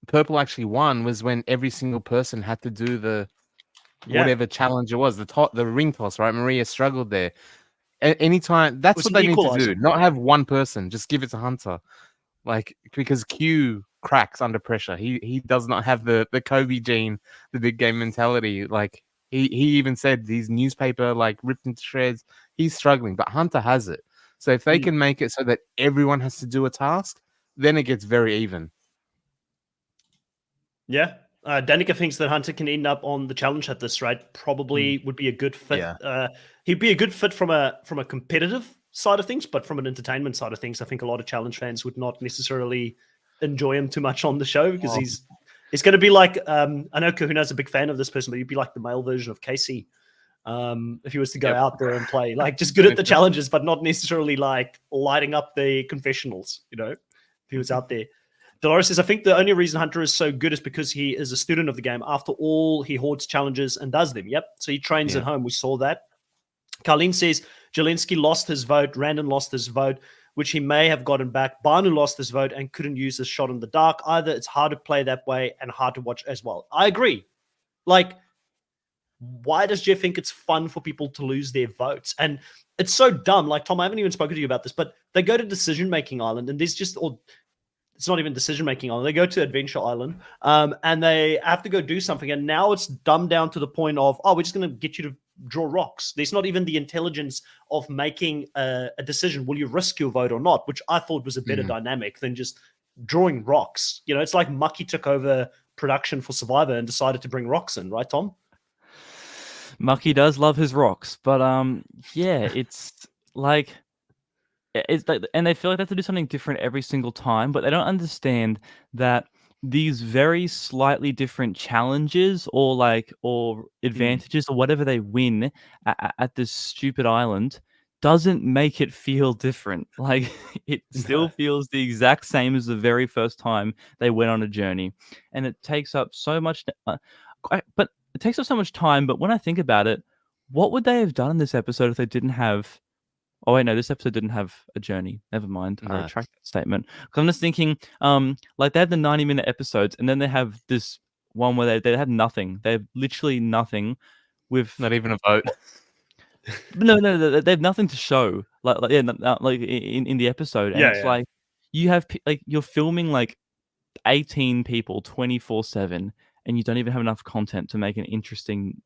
Purple actually won was when every single person had to do the whatever challenge it was, the ring toss, right? Maria struggled there. Anytime, that's what they need to do. Not have one person, just give it to Hunter. Like, because Q cracks under pressure. He does not have the Kobe gene, the big game mentality. Like, he even said his newspaper like ripped into shreds. He's struggling, but Hunter has it. So if they can make it so that everyone has to do a task, then it gets very even. Yeah. Danica thinks that Hunter can end up on the challenge at this rate. Probably would be a good fit. Yeah. He'd be a good fit from a competitive side of things, but from an entertainment side of things, I think a lot of challenge fans would not necessarily enjoy him too much on the show because he's going to be like, I know Kahuna's a big fan of this person, but he'd be like the male version of Casey if he was to go out there and play. Like, just good at the challenges, but not necessarily like lighting up the confessionals, if he was out there. Dolores says, I think the only reason Hunter is so good is because he is a student of the game. After all, he hoards challenges and does them. Yep. So he trains at home. We saw that. Carlene says, Jelinski lost his vote. Randon lost his vote, which he may have gotten back. Banu lost his vote and couldn't use his shot in the dark either. It's hard to play that way and hard to watch as well. I agree. Like, why does Jeff think it's fun for people to lose their votes? And it's so dumb. Like, Tom, I haven't even spoken to you about this, but they go to Decision-Making Island and there's just... it's not even decision-making island. They go to Adventure Island and they have to go do something. And now it's dumbed down to the point of, we're just going to get you to draw rocks. There's not even the intelligence of making a decision. Will you risk your vote or not? Which I thought was a better dynamic than just drawing rocks. It's like Mucky took over production for Survivor and decided to bring rocks in, right, Tom? Mucky does love his rocks. But it's like... It's like, and they feel like they have to do something different every single time, but they don't understand that these very slightly different challenges or advantages or whatever they win at this stupid island doesn't make it feel different. Like, it still feels the exact same as the very first time they went on a journey, and it takes up so much. But it takes up so much time. But when I think about it, what would they have done in this episode if they didn't have? Oh wait, no, this episode didn't have a journey. Never mind. I retract that statement. Because I'm just thinking, like, they have the 90-minute episodes, and then they have this one where they have nothing. They have literally nothing, with not even a vote. No, they have nothing to show. Like in the episode, and it's like you have you're filming like 18 people 24/7, and you don't even have enough content to make an interesting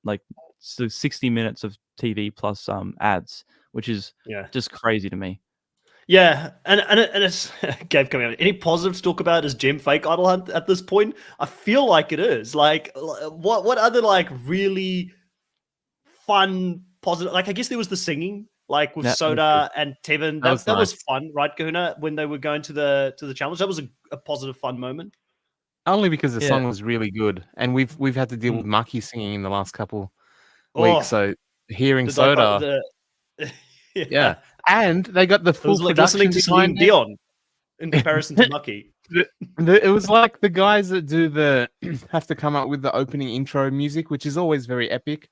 60 minutes of TV plus ads. Which is just crazy to me. Yeah, and it's Gabe coming out. Any positive to talk about is Gem Fake Idol Hunt at this point? I feel like it is. Like, what other really fun positive? Like, I guess there was the singing, like with Soda and Tevin. That was fun, right, Kahuna? When they were going to the challenge, that was a positive, fun moment. Only because the song was really good, and we've had to deal with Mucky singing in the last couple weeks. So hearing Soda. And they got the full production listening to Celine Dion in comparison to Mucky. It was like the guys that do have to come up with the opening intro music, which is always very epic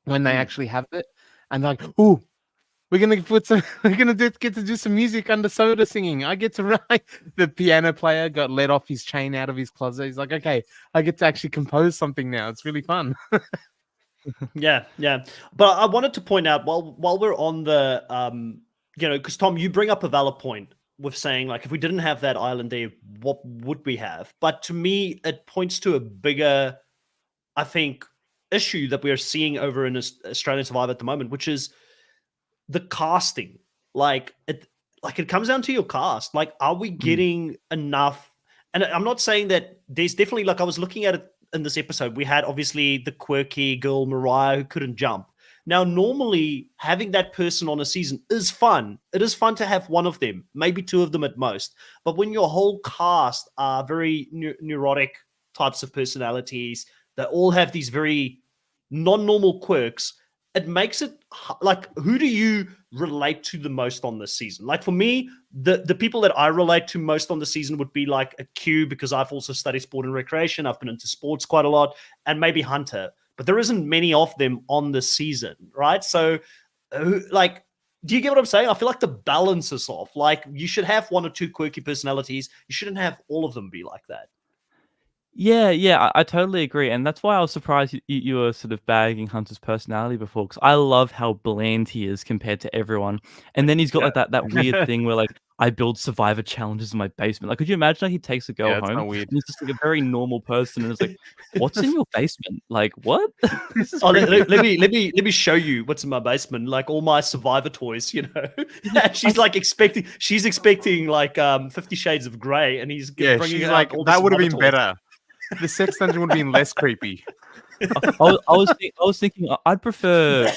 when they actually have it. And like, ooh, We're gonna put some. We're gonna get to do some music under Soda singing. I get to write. The piano player got let off his chain out of his closet. He's like, okay, I get to actually compose something now. It's really fun. Yeah, yeah. But I wanted to point out while we're on the because Tom, you bring up a valid point with saying like if we didn't have that island there, what would we have? But to me, it points to a bigger, I think, issue that we are seeing over in Australian Survivor at the moment, which is the casting. It comes down to your cast. Like, are we getting enough? And I'm not saying that there's definitely, like, I was looking at it in this episode. We had obviously the quirky girl Mariah who couldn't jump. Now, normally having that person on a season is fun. It is fun to have one of them, maybe two of them at most. But when your whole cast are very neurotic types of personalities, they all have these very non-normal quirks, it makes it like, who do you relate to the most on this season? Like for me, the people that I relate to most on the season would be like a Q, because I've also studied sport and recreation. I've been into sports quite a lot, and maybe Hunter, but there isn't many of them on the season, right? So like, do you get what I'm saying? I feel like the balance is off. Like, you should have one or two quirky personalities. You shouldn't have all of them be like that. Yeah, I totally agree, and that's why I was surprised you were sort of bagging Hunter's personality before, because I love how bland he is compared to everyone. And then he's got like that weird thing where like, I build survivor challenges in my basement. Like, could you imagine like he takes a girl It's home not weird. and he's just like a very normal person, and it's like, what's in your basement? Like, what? This is let creepy. me show you what's in my basement. Like all my survivor toys, you know. And she's like expecting like 50 Shades of Grey, and he's bringing she's out like, all the that would have survivor been toys. better. The sex dungeon would have been less creepy. I was thinking I'd prefer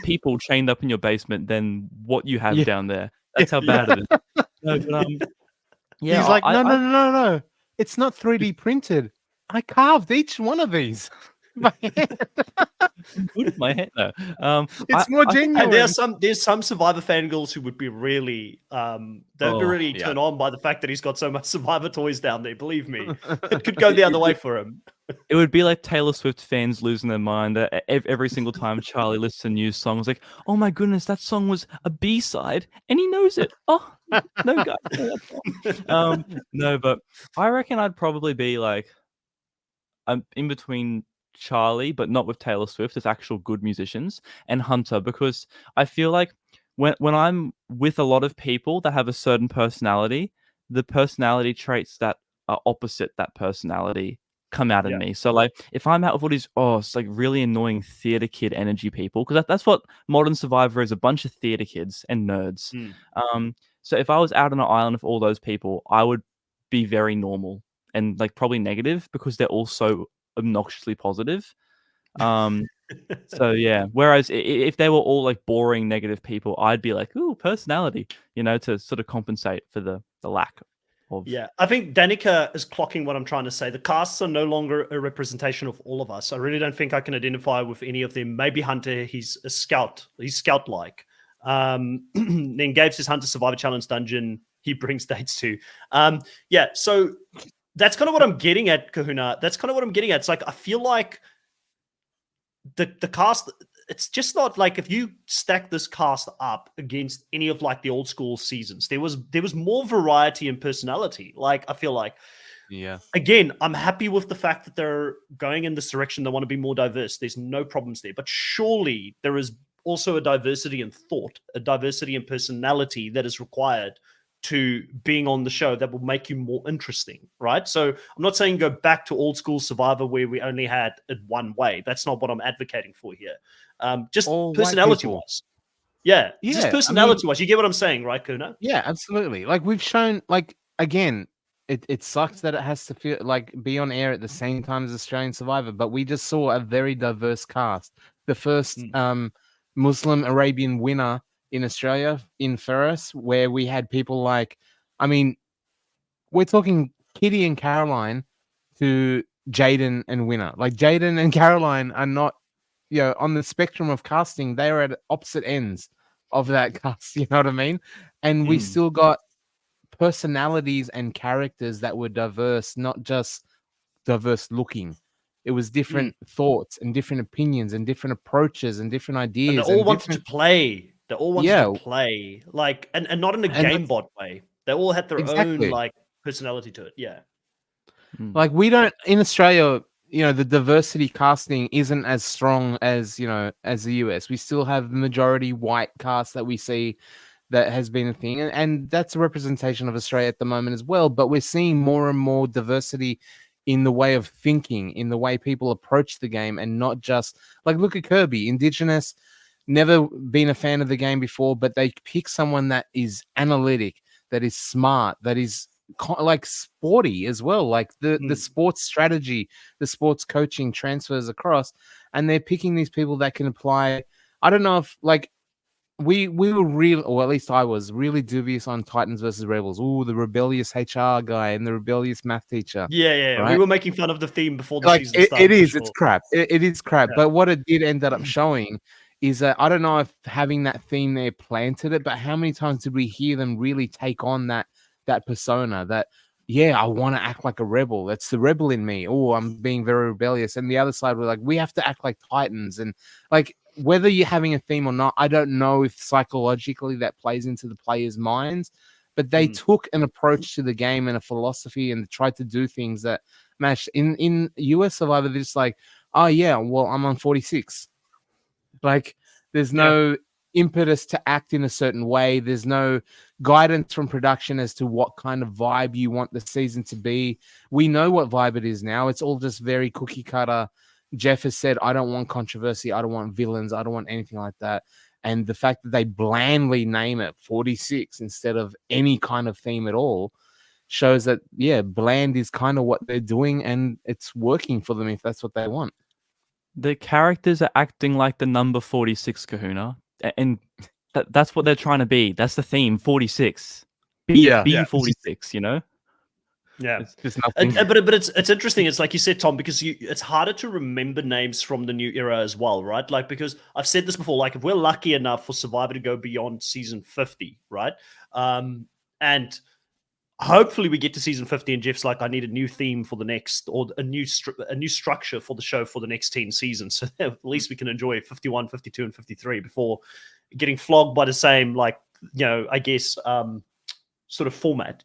people chained up in your basement than what you have down there. That's how bad it is. No, but, yeah, He's like, no. It's not 3D printed. I carved each one of these. by hand. With my hand. No. It's more genuine. And there's some Survivor fangirls who would be really they'd be really turned on by the fact that he's got so much Survivor toys down there. Believe me, it could go the other way for him. It would be like Taylor Swift fans losing their mind every single time Charlie lists a new song. It's like, oh my goodness, that song was a B-side, and he knows it. Oh, no, guys. No, but I reckon I'd probably be like, I'm in between Charlie, but not with Taylor Swift as actual good musicians, and Hunter, because I feel like when I'm with a lot of people that have a certain personality, the personality traits that are opposite that personality come out in me. So like if I'm out with all these it's like really annoying theater kid energy people, because that's what modern Survivor is, a bunch of theater kids and nerds. So if I was out on an island with all those people, I would be very normal and like probably negative, because they're all so obnoxiously positive. So yeah, whereas if they were all like boring negative people, I'd be like, ooh, personality, to sort of compensate for the lack of. Yeah, I think Danica is clocking what I'm trying to say. The casts are no longer a representation of all of us. I really don't think I can identify with any of them. Maybe Hunter, he's a scout. He's scout-like. Then Gabe's his Hunter Survivor Challenge dungeon. He brings dates to. So that's kind of what I'm getting at, Kahuna. That's kind of what I'm getting at. It's like, I feel like the cast, it's just not like, if you stack this cast up against any of like the old school seasons, there was more variety and personality. Like, I feel like, again, I'm happy with the fact that they're going in this direction. They want to be more diverse. There's no problems there, but surely there is also a diversity in thought, a diversity in personality that is required to being on the show that will make you more interesting, right? So I'm not saying go back to old school Survivor where we only had it one way. That's not what I'm advocating for here. Just personality-wise. Yeah, just personality-wise. You get what I'm saying, right, Kuna? Yeah, absolutely. Like, we've shown, like, again, it sucks that it has to feel like be on air at the same time as Australian Survivor, but we just saw a very diverse cast. The first Muslim Arabian winner in Australia, in Ferris, where we had people like, I mean, we're talking Kitty and Caroline to Jaden and Winner. Like, Jaden and Caroline are not, on the spectrum of casting, they are at opposite ends of that cast, you know what I mean? And we still got personalities and characters that were diverse, not just diverse looking. It was different thoughts and different opinions and different approaches and different ideas. And they all wanted to play. They all wanted Yeah. to play, like, and not in a And game bot way. They all had their own exactly. like personality to it. Yeah. Like we don't in Australia, the diversity casting isn't as strong as as the US. We still have the majority white cast that we see that has been a thing, and that's a representation of Australia at the moment as well. But we're seeing more and more diversity in the way of thinking, in the way people approach the game, and not just like look at Kirby, Indigenous, never been a fan of the game before, but they pick someone that is analytic, that is smart, that is like sporty as well, like the sports strategy, the sports coaching transfers across, and they're picking these people that can apply. I don't know if like we were real, or at least I was really dubious on Titans versus Rebels. Oh, the rebellious HR guy and the rebellious math teacher. Yeah. Right? We were making fun of the theme before the Like season started. it is, for it's sure. crap. It is crap. Yeah. But what it did end up showing is that I don't know if having that theme there planted it, but how many times did we hear them really take on that persona that, yeah, I want to act like a rebel. That's the rebel in me. Oh, I'm being very rebellious. And the other side were like, we have to act like Titans. And like, whether you're having a theme or not, I don't know if psychologically that plays into the players' minds, but they took an approach to the game and a philosophy and tried to do things that match. In US Survivor, they're just like, oh yeah, well, I'm on 46. Like, there's no impetus to act in a certain way. There's no guidance from production as to what kind of vibe you want the season to be. We know what vibe it is now. It's all just very cookie cutter. Jeff has said, I don't want controversy. I don't want villains. I don't want anything like that. And the fact that they blandly name it 46 instead of any kind of theme at all shows that, yeah, bland is kind of what they're doing and it's working for them if that's what they want. The characters are acting like the number 46, Kahuna. And that's what they're trying to be. That's the theme, 46. Be 46, Yeah, it's nothing. But it's interesting. It's like you said, Tom, because it's harder to remember names from the new era as well, right? Like, because I've said this before, like if we're lucky enough for Survivor to go beyond season 50, right? And hopefully we get to season 50 and Jeff's like, I need a new theme for the next, or a new structure for the show for the next 10 seasons. So at least we can enjoy 51, 52, and 53 before getting flogged by the same, like, I guess, sort of format,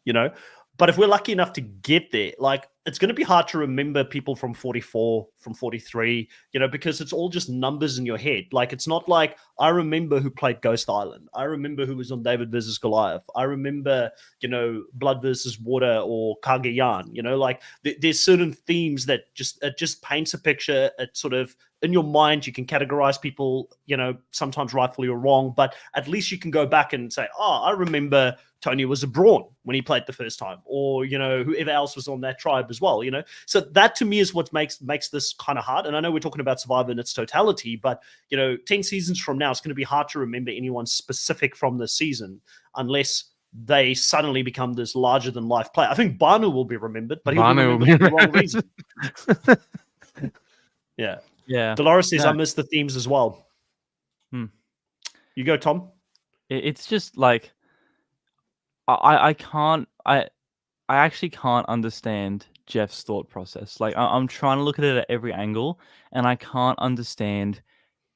But if we're lucky enough to get there, like, it's going to be hard to remember people from 44, from 43, because it's all just numbers in your head. Like, it's not like I remember who played Ghost Island. I remember who was on David versus Goliath. I remember, Blood versus Water or Kage-Yan. Like there's certain themes that it just paints a picture. It sort of, in your mind, you can categorize people, sometimes rightfully or wrong, but at least you can go back and say, oh, I remember Tony was a Brawn when he played the first time, or, whoever else was on that tribe as well, So that to me is what makes this kind of hard. And I know we're talking about Survivor in its totality, but, 10 seasons from now, it's going to be hard to remember anyone specific from this season unless they suddenly become this larger than life player. I think Banu will be remembered, but he'll be remembered for the wrong reason. Yeah. Yeah. Dolores says, I miss the themes as well. You go, Tom. It's just like, I actually can't understand Jeff's thought process. Like, I'm trying to look at it at every angle, and I can't understand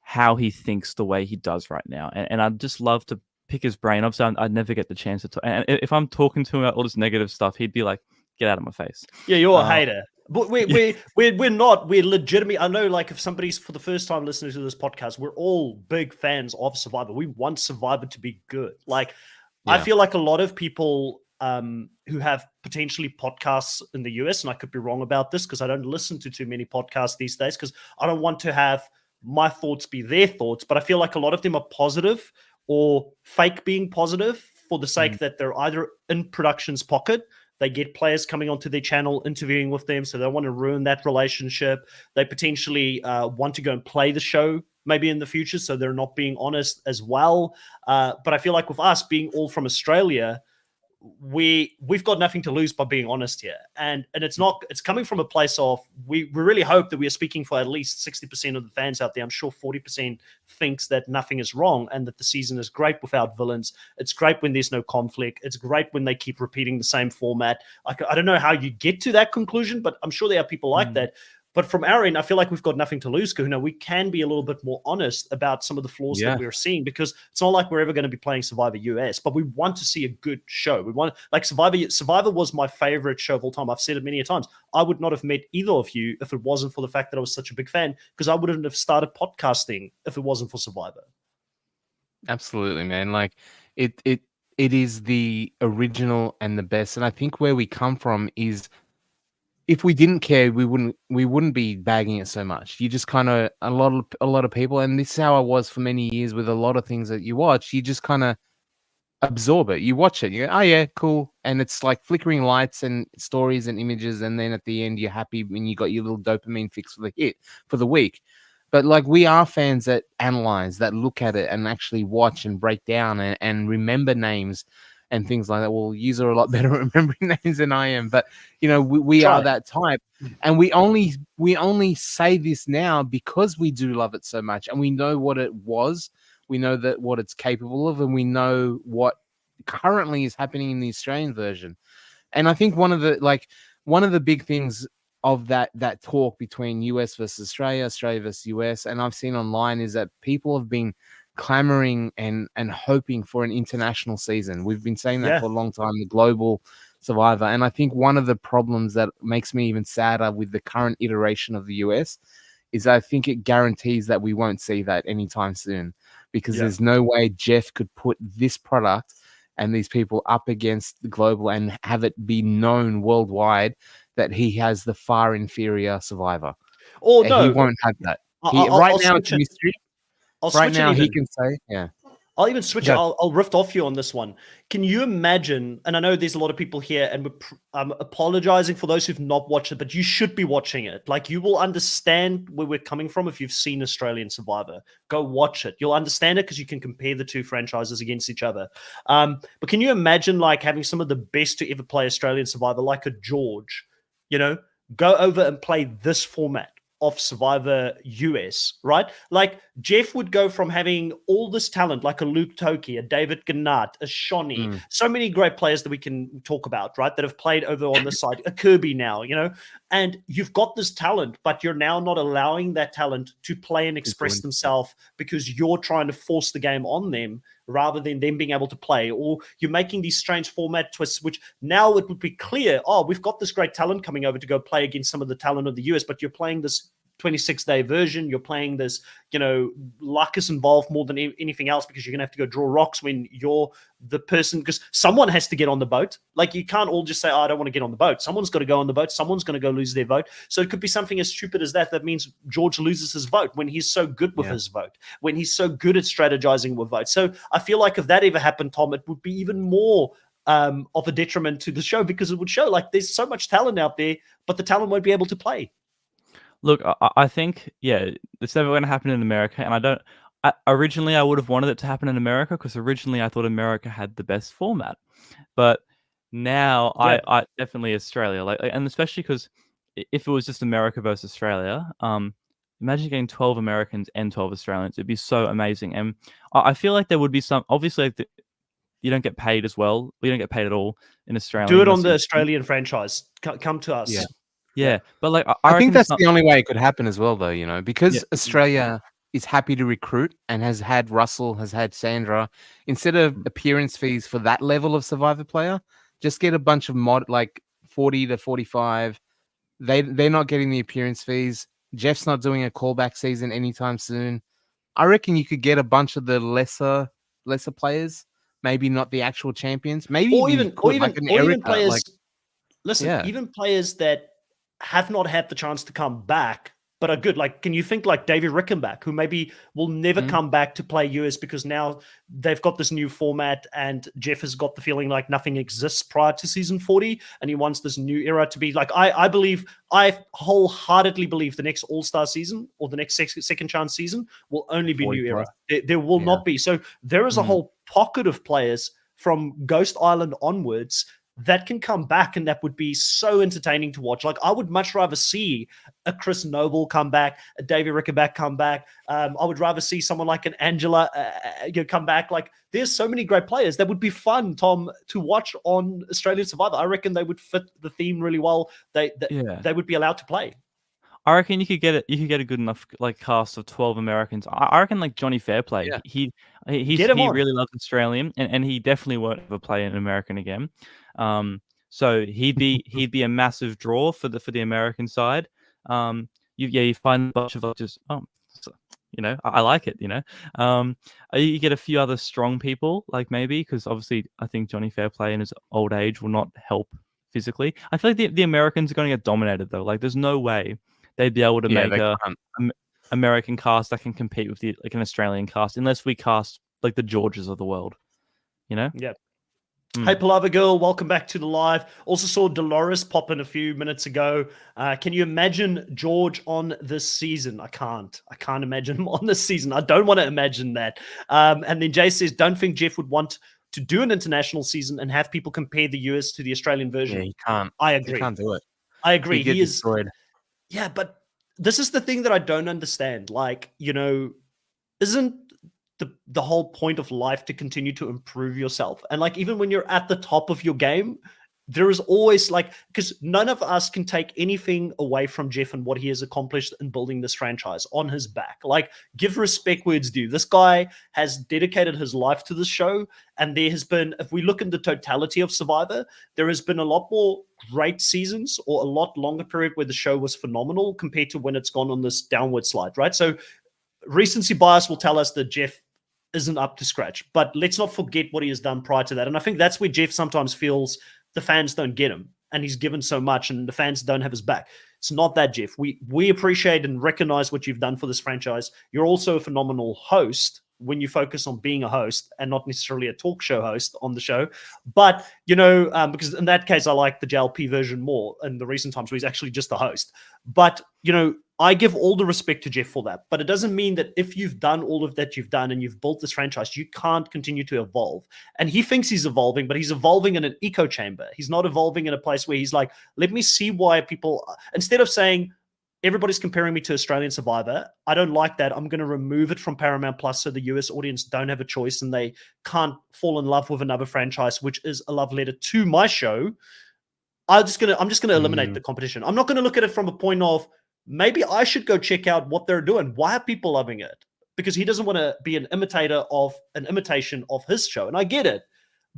how he thinks the way he does right now. And I'd just love to pick his brain. Obviously, I'd never get the chance to talk. And if I'm talking to him about all this negative stuff, he'd be like, get out of my face. Yeah, you're a hater. But we're not. We're legitimate. I know, like, if somebody's for the first time listening to this podcast, we're all big fans of Survivor. We want Survivor to be good. Like, I feel like a lot of people who have potentially podcasts in the US, and I could be wrong about this because I don't listen to too many podcasts these days because I don't want to have my thoughts be their thoughts, but I feel like a lot of them are positive or fake being positive for the sake that they're either in production's pocket. They get players coming onto their channel, interviewing with them, so they want to ruin that relationship. They potentially want to go and play the show maybe in the future, so they're not being honest as well. But I feel like with us being all from Australia, we've got nothing to lose by being honest here, and it's coming from a place of we really hope that we are speaking for at least 60% of the fans out there. I'm sure 40% thinks that nothing is wrong and that the season is great without villains. It's great when there's no conflict. It's great when they keep repeating the same format. I don't know how you get to that conclusion, but I'm sure there are people like that. But from our end, I feel like we've got nothing to lose, because we can be a little bit more honest about some of the flaws that we're seeing, because it's not like we're ever going to be playing Survivor US, but we want to see a good show. We want, like, Survivor was my favorite show of all time. I've said it many times. I would not have met either of you if it wasn't for the fact that I was such a big fan, because I wouldn't have started podcasting if it wasn't for Survivor. Absolutely, man. Like it is the original and the best. And I think where we come from is, if we didn't care, we wouldn't be bagging it so much. You just kind of, a lot of people, and this is how I was for many years with a lot of things that you watch. You just kind of absorb it. You watch it. You go, oh yeah, cool. And it's like flickering lights and stories and images, and then at the end you're happy when you got your little dopamine fix for the week. But like, we are fans that analyze, that look at it and actually watch and break down and remember names and things like that. Well, you are a lot better at remembering names than I am, but we are that type. And we only say this now because we do love it so much, and we know what it was. We know that what it's capable of, and we know what currently is happening in the Australian version. And I think one of the big things of that talk between US versus Australia, Australia versus US, and I've seen online, is that people have been clamoring and hoping for an international season. We've been saying that for a long time, the global Survivor. And I think one of the problems that makes me even sadder with the current iteration of the US is I think it guarantees that we won't see that anytime soon, because there's no way Jeff could put this product and these people up against the global and have it be known worldwide that he has the far inferior Survivor. Or and no, he won't have that. I'll Now it's a mystery. Right now he can say, I'll even switch it. I'll riff off you on this one. Can you imagine, and I know there's a lot of people here, and I'm apologizing for those who've not watched it, but you should be watching it. Like, you will understand where we're coming from if you've seen Australian Survivor. Go watch it. You'll understand it because you can compare the two franchises against each other. But can you imagine, like, having some of the best to ever play Australian Survivor, like a George, go over and play this format of Survivor US, right? Like, Jeff would go from having all this talent, like a Luke Toki, a David Gannat, a Shawnee, so many great players that we can talk about, right, that have played over on this side, a Kirby now, and you've got this talent, but you're now not allowing that talent to play and express themselves because you're trying to force the game on them rather than them being able to play. Or you're making these strange format twists, which now it would be clear, we've got this great talent coming over to go play against some of the talent of the US, but you're playing this 26-day version. You're playing this, luck is involved more than anything else, because you're going to have to go draw rocks when you're the person, because someone has to get on the boat. Like, you can't all just say, I don't want to get on the boat. Someone's got to go on the boat. Someone's going to go lose their vote. So it could be something as stupid as that. That means George loses his vote when he's so good with his vote, when he's so good at strategizing with votes. So I feel like if that ever happened, Tom, it would be even more of a detriment to the show, because it would show, like, there's so much talent out there, but the talent won't be able to play. Look, I think, it's never going to happen in America. And originally I would have wanted it to happen in America, because originally I thought America had the best format. But now I definitely Australia, and especially because if it was just America versus Australia, imagine getting 12 Americans and 12 Australians. It'd be so amazing. And I feel like there would be some, obviously, you don't get paid as well. We don't get paid at all in Australia. Do it on the Australian franchise. Come to us. Yeah, but like I think that's the only way it could happen as well, though. Because Australia is happy to recruit and has had Russell, has had Sandra. Instead of appearance fees for that level of Survivor player, just get a bunch of 40 to 45. They're not getting the appearance fees. Jeff's not doing a callback season anytime soon. I reckon you could get a bunch of the lesser players, maybe not the actual champions, maybe even players. Even players that have not had the chance to come back, but are good. Like, can you think like David Rickenbach, who maybe will never come back to play US because now they've got this new format, and Jeff has got the feeling like nothing exists prior to season 40, and he wants this new era to be like, I wholeheartedly believe the next All-Star season or the next second chance season will only be new era. There will not be. So there is a whole pocket of players from Ghost Island onwards that can come back, and that would be so entertaining to watch. Like, I would much rather see a Chris Noble come back, a David Rickenbach come back. I would rather see someone like an Angela come back. Like, there's so many great players that would be fun, Tom, to watch on Australian Survivor. I reckon they would fit the theme really well. They would be allowed to play. I reckon you could get it. You could get a good enough like cast of 12 Americans. I reckon like Johnny Fairplay. Yeah. He Get him on. really loves Australian, and he definitely won't ever play an American again. So he'd be a massive draw for the American side. You find a bunch of like just I like it. You get a few other strong people like maybe because obviously I think Johnny Fairplay in his old age will not help physically. I feel like the Americans are going to get dominated though. Like there's no way they'd be able to make a American cast that can compete with like an Australian cast unless we cast like the Georges of the world. Yeah. Hey, Palava Girl, welcome back to the live. Also saw Dolores pop in a few minutes ago. Can you imagine George on this season? I can't imagine him on this season. I don't want to imagine that. And then Jay says, don't think Jeff would want to do an international season and have people compare the US to the Australian version. Yeah, he can't. I agree. He can't do it. I agree. He is destroyed. Yeah, but this is the thing that I don't understand. Like, isn't the whole point of life to continue to improve yourself? And like, even when you're at the top of your game, there is always like, because none of us can take anything away from Jeff and what he has accomplished in building this franchise on his back. Like, give respect where it's due. This guy has dedicated his life to this show. And there has been, if we look in the totality of Survivor, there has been a lot more great seasons or a lot longer period where the show was phenomenal compared to when it's gone on this downward slide, right? So recency bias will tell us that Jeff isn't up to scratch, but let's not forget what he has done prior to that. And I think that's where Jeff sometimes feels the fans don't get him, and he's given so much and the fans don't have his back. It's not that, Jeff. We appreciate and recognize what you've done for this franchise. You're also a phenomenal host when you focus on being a host and not necessarily a talk show host on the show. But, because in that case, I like the JLP version more in the recent times where he's actually just the host. But, I give all the respect to Jeff for that. But it doesn't mean that if you've done all of that you've done and you've built this franchise, you can't continue to evolve. And he thinks he's evolving, but he's evolving in an echo chamber. He's not evolving in a place where he's like, let me see why people, instead of saying, everybody's comparing me to Australian Survivor, I don't like that. I'm going to remove it from Paramount Plus so the US audience don't have a choice and they can't fall in love with another franchise, which is a love letter to my show. I'm just going to eliminate the competition. I'm not going to look at it from a point of, maybe I should go check out what they're doing. Why are people loving it? Because he doesn't want to be an imitation of his show. And I get it.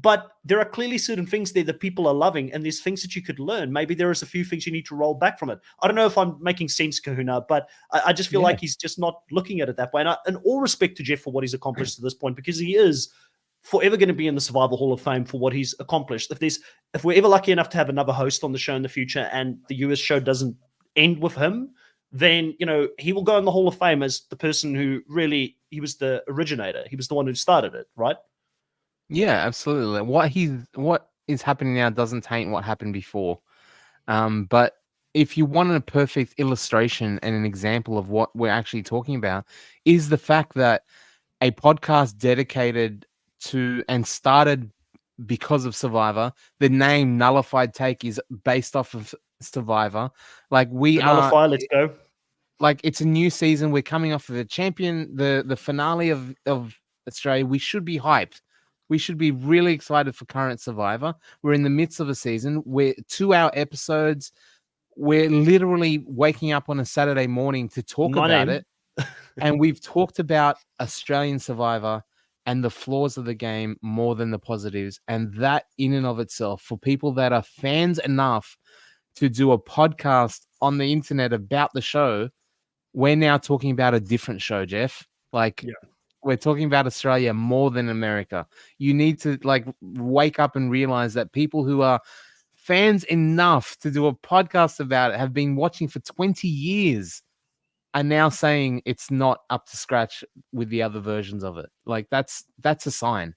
But there are clearly certain things there that people are loving, and there's things that you could learn. Maybe there is a few things you need to roll back from it. I don't know if I'm making sense, Kahuna, but I just feel like he's just not looking at it that way. And all respect to Jeff for what he's accomplished to this point, because he is forever going to be in the Survival Hall of Fame for what he's accomplished. If we're ever lucky enough to have another host on the show in the future and the US show doesn't end with him, then, he will go in the Hall of Fame as the person who really, he was the originator. He was the one who started it, right? Yeah, absolutely. What is happening now doesn't taint what happened before. But if you want a perfect illustration and an example of what we're actually talking about, is the fact that a podcast dedicated to and started because of Survivor, the name Nullified Take is based off of Survivor. Like Nullify, let's go. Like, it's a new season. We're coming off of the champion, the finale of Australia. We should be hyped. We should be really excited for current Survivor. We're in the midst of a season. We're 2-hour episodes. We're literally waking up on a Saturday morning to talk about it. And we've talked about Australian Survivor and the flaws of the game more than the positives. And that in and of itself, for people that are fans enough to do a podcast on the internet about the show, we're now talking about a different show, Jeff. We're talking about Australia more than America. You need to wake up and realize that people who are fans enough to do a podcast about it, have been watching for 20 years, are now saying it's not up to scratch with the other versions of it. That's a sign.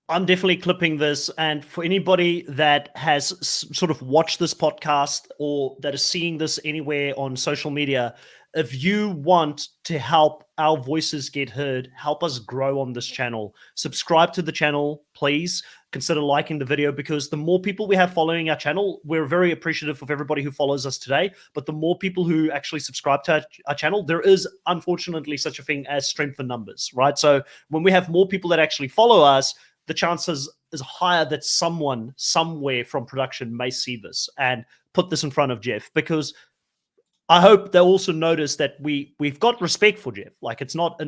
I'm definitely clipping this. And for anybody that has sort of watched this podcast or that is seeing this anywhere on social media, if you want to help our voices get heard, help us grow on this channel, subscribe to the channel, please. Consider liking the video, because the more people we have following our channel, we're very appreciative of everybody who follows us today. But the more people who actually subscribe to our channel, there is unfortunately such a thing as strength in numbers, right? So when we have more people that actually follow us, the chances is higher that someone somewhere from production may see this and put this in front of Jeff, because I hope they also notice that we've got respect for Jeff. Like it's not a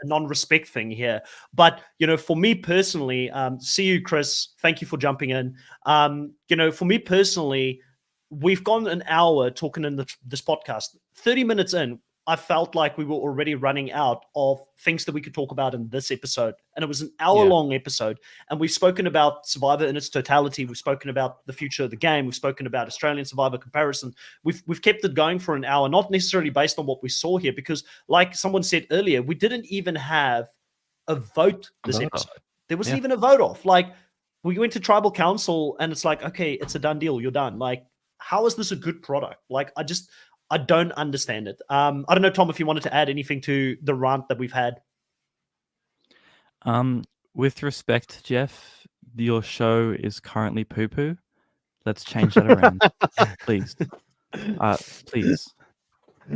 non-respect thing here. But for me personally, see you, Chris. Thank you for jumping in. For me personally, we've gone an hour talking in this podcast. 30 minutes in, I felt like we were already running out of things that we could talk about in this episode. And it was an hour-long episode. And we've spoken about Survivor in its totality. We've spoken about the future of the game. We've spoken about Australian Survivor comparison. We've kept it going for an hour, not necessarily based on what we saw here, because like someone said earlier, we didn't even have a vote this episode. There wasn't even a vote off. Like, we went to Tribal Council and it's like, okay, it's a done deal. You're done. Like, how is this a good product? Like, I don't understand it. I don't know, Tom, if you wanted to add anything to the rant that we've had. With respect, Jeff, your show is currently poo-poo. Let's change that around. Please. Please.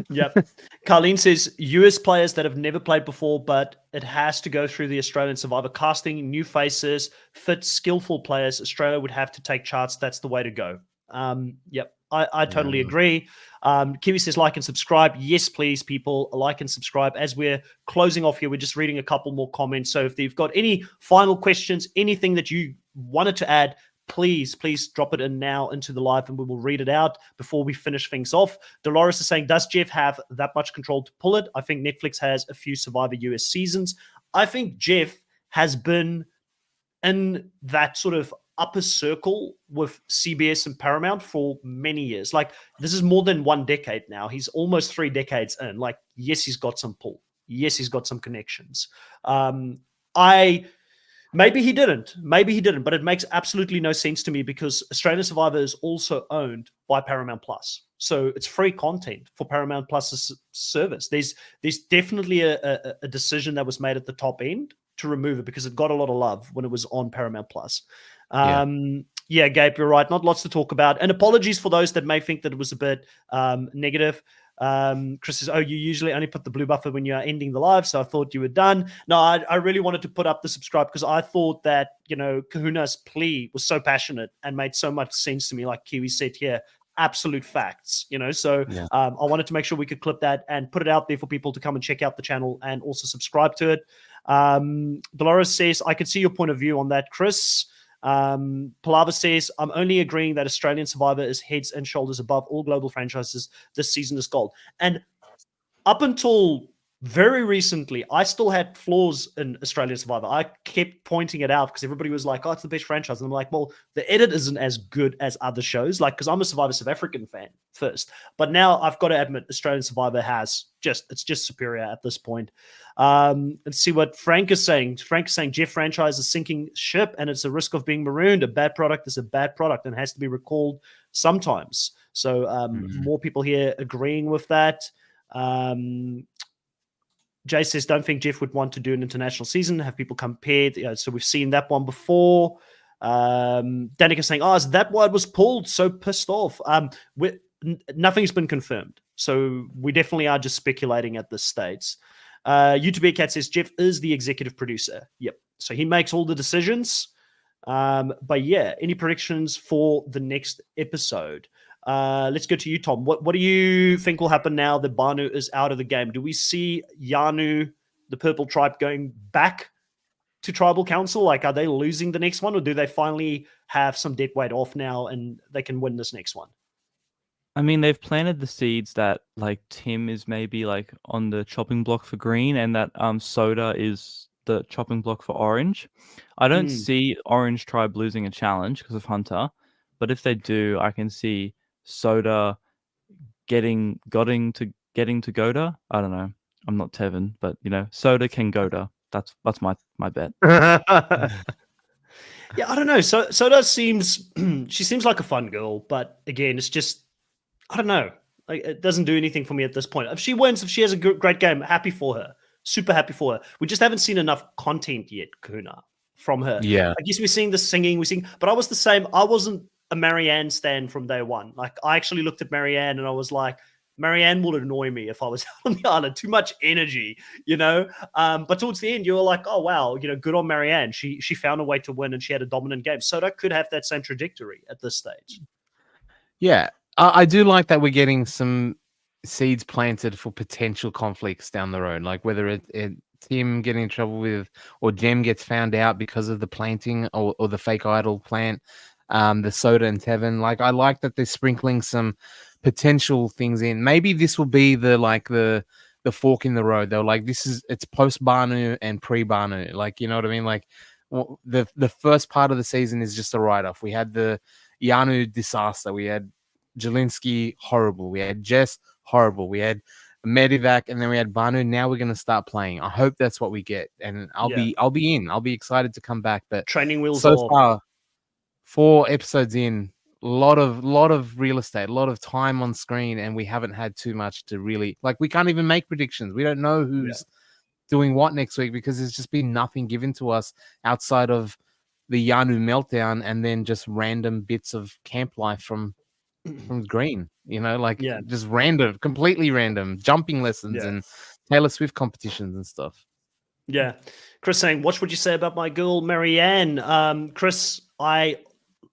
Yep. Carlene says, US players that have never played before, but it has to go through the Australian Survivor casting, new faces, fit, skillful players. Australia would have to take charts. That's the way to go. Yep. I totally agree. Kiwi says, like and subscribe. Yes, please, people, like and subscribe. As we're closing off here, we're just reading a couple more comments. So if you've got any final questions, anything that you wanted to add, please drop it in now into the live and we will read it out before we finish things off. Dolores is saying, does Jeff have that much control to pull it? I think Netflix has a few Survivor US seasons. I think Jeff has been in that sort of upper circle with CBS and Paramount for many years. Like, this is more than 1 decade now. He's almost 3 decades in. Like, yes, he's got some pull. Yes, he's got some connections. Maybe he didn't, but it makes absolutely no sense to me because Australian Survivor is also owned by Paramount Plus. So it's free content for Paramount Plus's service. There's definitely a decision that was made at the top end to remove it because it got a lot of love when it was on Paramount Plus. Yeah, Gabe, you're right. Not lots to talk about. And apologies for those that may think that it was a bit negative. Chris says, oh, you usually only put the blue buffer when you are ending the live, so I thought you were done. No, I really wanted to put up the subscribe because I thought that, Kahuna's plea was so passionate and made so much sense to me, like Kiwi said here, absolute facts, so I wanted to make sure we could clip that and put it out there for people to come and check out the channel and also subscribe to it. Dolores says, I can see your point of view on that, Chris. Palava says, I'm only agreeing that Australian Survivor is heads and shoulders above all global franchises. This season is gold. And up until very recently, I still had flaws in Australian Survivor. I kept pointing it out because everybody was like, oh, it's the best franchise. And I'm like, well, the edit isn't as good as other shows. Like, because I'm a Survivor South African fan first. But now I've got to admit, Australian Survivor it's just superior at this point. Let's see what Frank is saying. Frank is saying Jeff franchise is sinking ship and it's a risk of being marooned. A bad product is a bad product and has to be recalled sometimes. So more people here agreeing with that. Jay says, don't think Jeff would want to do an international season, have people compared. So we've seen that one before. Danica saying, oh, is that why it was pulled? So pissed off. Nothing's been confirmed. So we definitely are just speculating at this stage. YouTube Cat says, Jeff is the executive producer. Yep. So he makes all the decisions. But yeah, any predictions for the next episode? Let's go to you, Tom. What do you think will happen now that Banu is out of the game? Do we see Yanu, the Purple Tribe, going back to Tribal Council? Like, are they losing the next one, or do they finally have some dead weight off now and they can win this next one? I mean, they've planted the seeds that like Tim is maybe like on the chopping block for green, and that Soda is the chopping block for orange. I don't see Orange Tribe losing a challenge because of Hunter, but if they do, I can see Soda getting to Goda. I don't know. I'm not Tevin, but Soda can Goda. That's my bet. Yeah, I don't know. Soda seems she seems like a fun girl, but again, it's just I don't know. Like, it doesn't do anything for me at this point. If she wins, if she has a great game, happy for her. Super happy for her. We just haven't seen enough content yet, Kahuna, from her. Yeah. I guess we're seeing the singing, but I was the same. I wasn't a Marianne stan from day one. Like, I actually looked at Marianne and I was like, Marianne would annoy me if I was on the island. Too much energy, But towards the end, you were like, oh, wow, good on Marianne. She found a way to win and she had a dominant game. Soda could have that same trajectory at this stage. Yeah. I do like that we're getting some seeds planted for potential conflicts down the road, like whether it Tim getting in trouble with, or Jem gets found out because of the planting or the fake idol plant, the Soda and Tevin. Like, I like that they're sprinkling some potential things in. Maybe this will be the fork in the road. They're like, it's post Banu and pre Banu. Like, you know what I mean? Like, the first part of the season is just a write off. We had the Yanu disaster. We had Jelinski, horrible. We had Jess, horrible. We had Medivac, and then we had Banu. Now we're going to start playing. I hope that's what we get, and I'll be in. I'll be excited to come back. But training wheels so far, 4 episodes in, a lot of real estate, a lot of time on screen, and we haven't had too much to really, like, we can't even make predictions. We don't know who's doing what next week because there's just been nothing given to us outside of the Yanu meltdown and then just random bits of camp life from Green, you know, like just random, completely random jumping lessons and Taylor Swift competitions and stuff. Yeah. Chris saying, what would you say about my girl, Marianne? Chris, I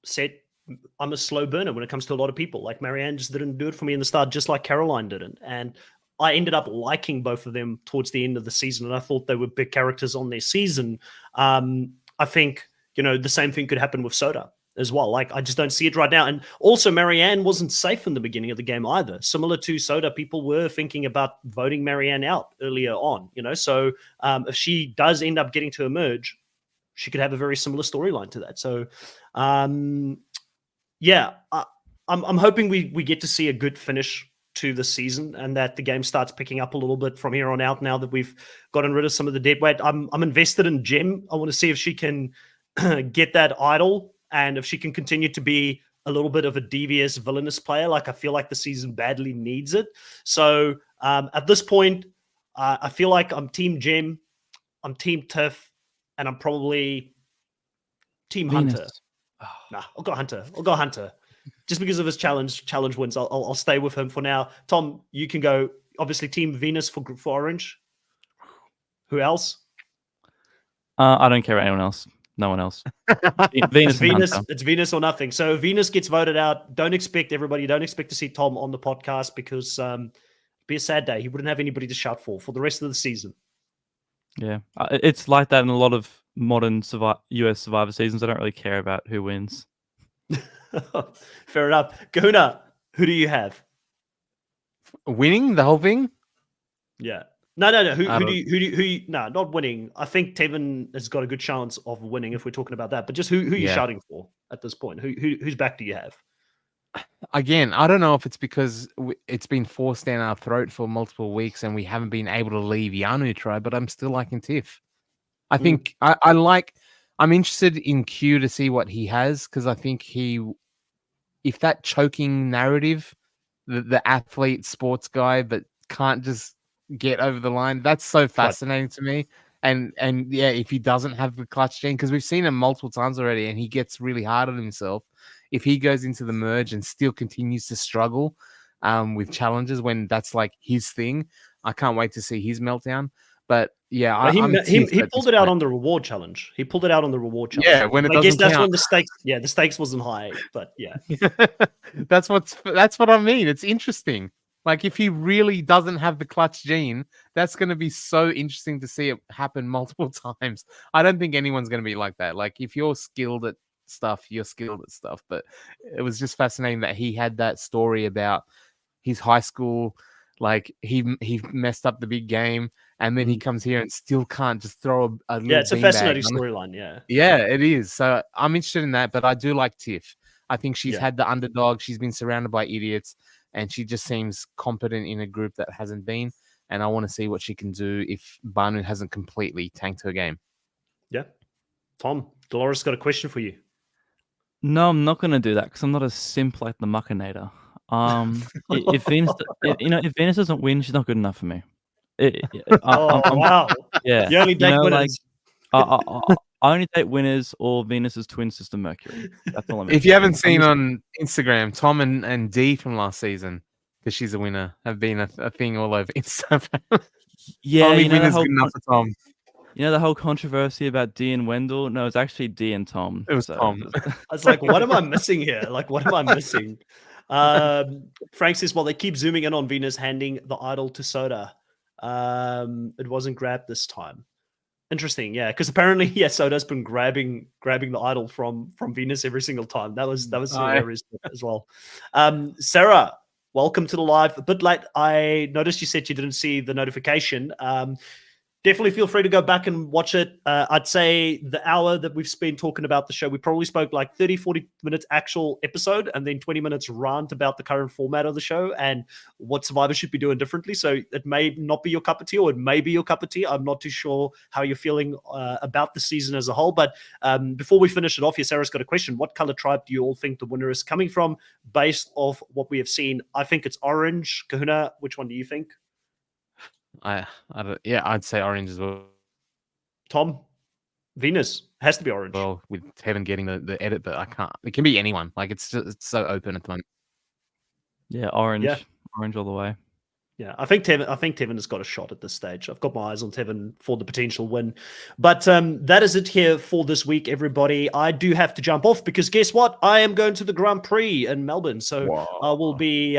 said I'm a slow burner when it comes to a lot of people. Like, Marianne just didn't do it for me in the start, just like Caroline didn't. And I ended up liking both of them towards the end of the season, and I thought they were big characters on their season. I think, the same thing could happen with Soda as well. Like, I just don't see it right now. And also, Marianne wasn't safe in the beginning of the game either. Similar to Soda, people were thinking about voting Marianne out earlier on, So if she does end up getting to emerge, she could have a very similar storyline to that. So, I'm hoping we get to see a good finish to the season and that the game starts picking up a little bit from here on out now that we've gotten rid of some of the dead weight. I'm invested in Jem. I want to see if she can get that idol and if she can continue to be a little bit of a devious, villainous player. Like, I feel like the season badly needs it. So at this point, I feel like I'm Team Jem, I'm Team Tiff, and I'm probably Team Venus. Hunter. Nah, I'll go Hunter. Just because of his challenge wins, I'll stay with him for now. Tom, you can go. Obviously, Team Venus for Orange. Who else? I don't care about anyone else. No one else. Venus. It's Venus or nothing. So Venus gets voted out. Don't expect to see Tom on the podcast because it'd be a sad day. He wouldn't have anybody to shout for the rest of the season. Yeah, it's like that in a lot of modern US Survivor seasons. I don't really care about who wins. Fair enough. Guna, who do you have? Winning the whole thing? Yeah. No. Who do you? No, not winning. I think Tevin has got a good chance of winning if we're talking about that. But just who are you shouting for at this point? Whose back do you have? Again, I don't know if it's because it's been forced down our throat for multiple weeks and we haven't been able to leave Yanu tribe, but I'm still liking Tiff. I think I'm interested in Q to see what he has because I think if that choking narrative, the athlete sports guy, but can't just get over the line, that's so fascinating to me. And yeah, if he doesn't have the clutch gene, because we've seen him multiple times already and he gets really hard on himself. If he goes into the merge and still continues to struggle with challenges when that's like his thing, I can't wait to see his meltdown. But yeah, he pulled it out on the reward challenge. Yeah, when it I guess that's count. when the stakes wasn't high, but yeah. that's what I mean. It's interesting. Like, if he really doesn't have the clutch gene, that's going to be so interesting to see it happen multiple times. I don't think anyone's going to be like that. Like, if you're skilled at stuff, you're skilled at stuff. But it was just fascinating that he had that story about his high school. Like, he messed up the big game, and then he comes here and still can't just throw a little it's a fascinating storyline. Yeah, it is. So I'm interested in that, but I do like Tiff. I think she's had the underdog. She's been surrounded by idiots, and she just seems competent in a group that hasn't been. And I want to see what she can do if Banu hasn't completely tanked her game. Yeah. Tom, Dolores got a question for you. No, I'm not going to do that because I'm not a simp like the Muckinator. If Venus doesn't win, she's not good enough for me. Wow. Yeah. You only date winners. I only date winners or Venus's twin sister Mercury. That's all I'm. If you haven't seen on Instagram, Tom and Dee from last season, because she's a winner, have been a thing all over Instagram. Yeah, only winner's good enough for Tom. You know the whole controversy about Dee and Wendell? No, it's actually Dee and Tom. It was Tom. I was like, what am I missing here? Like, what am I missing? Frank says, well, they keep zooming in on Venus handing the idol to Soda. It wasn't grabbed this time. Interesting, yeah, because apparently, yeah, Soda's been grabbing the idol from Venus every single time. That was hilarious as well. Sarah, welcome to the live. A bit late. I noticed you said you didn't see the notification. Definitely feel free to go back and watch it. I'd say the hour that we've spent talking about the show, we probably spoke like 30, 40 minutes actual episode and then 20 minutes rant about the current format of the show and what Survivor should be doing differently. So it may not be your cup of tea, or it may be your cup of tea. I'm not too sure how you're feeling about the season as a whole. But before we finish it off here, Sarah's got a question. What color tribe do you all think the winner is coming from based off what we have seen? I think it's orange. Kahuna, which one do you think? I don't, yeah, I'd say orange as well. Tom? Venus has to be orange. Well, with Tevin getting the edit, but I can't. It can be anyone. Like it's so open at the moment. Yeah, orange. Yeah. Orange all the way. Yeah, I think Tevin has got a shot at this stage. I've got my eyes on Tevin for the potential win. But that is it here for this week, everybody. I do have to jump off because guess what? I am going to the Grand Prix in Melbourne. So I will be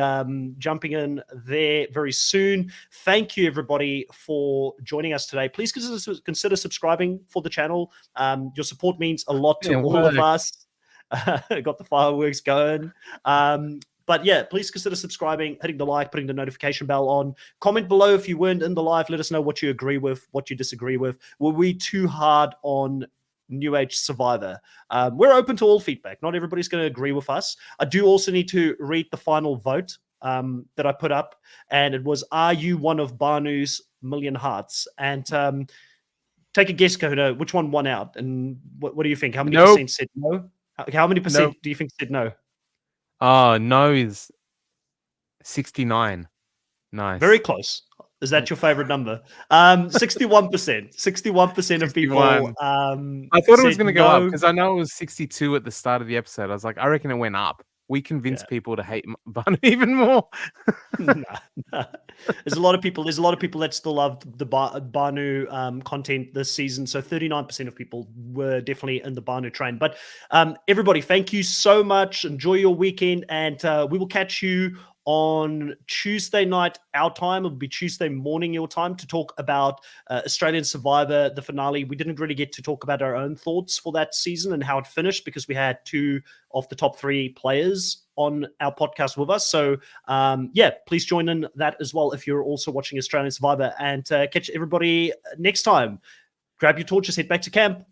jumping in there very soon. Thank you, everybody, for joining us today. Please consider subscribing for the channel. Your support means a lot to all of us. Got the fireworks going. But yeah, please consider subscribing, hitting the like, putting the notification bell on. Comment below if you weren't in the live. Let us know what you agree with, what you disagree with. Were we too hard on New Age Survivor? We're open to all feedback. Not everybody's going to agree with us. I do also need to read the final vote that I put up. And it was, are you one of Banu's million hearts? And take a guess, Kahuna, which one won out? And what do you think? How many percent said no? How many percent do you think said no? No is 69. Nice. Very close. Is that your favorite number? 61%. 61% of people. I thought it was going to go up because I know it was 62 at the start of the episode. I was like, I reckon it went up. We convinced people to hate Banu even more. Nah. There's a lot of people that still love the Banu content this season. So 39% of people were definitely in the Banu train. But everybody, thank you so much. Enjoy your weekend, and we will catch you on Tuesday night, our time. It'll be Tuesday morning, your time, to talk about Australian Survivor, the finale. We didn't really get to talk about our own thoughts for that season and how it finished because we had 2 of the top 3 players on our podcast with us. So, yeah, please join in that as well if you're also watching Australian Survivor, and catch everybody next time. Grab your torches, head back to camp.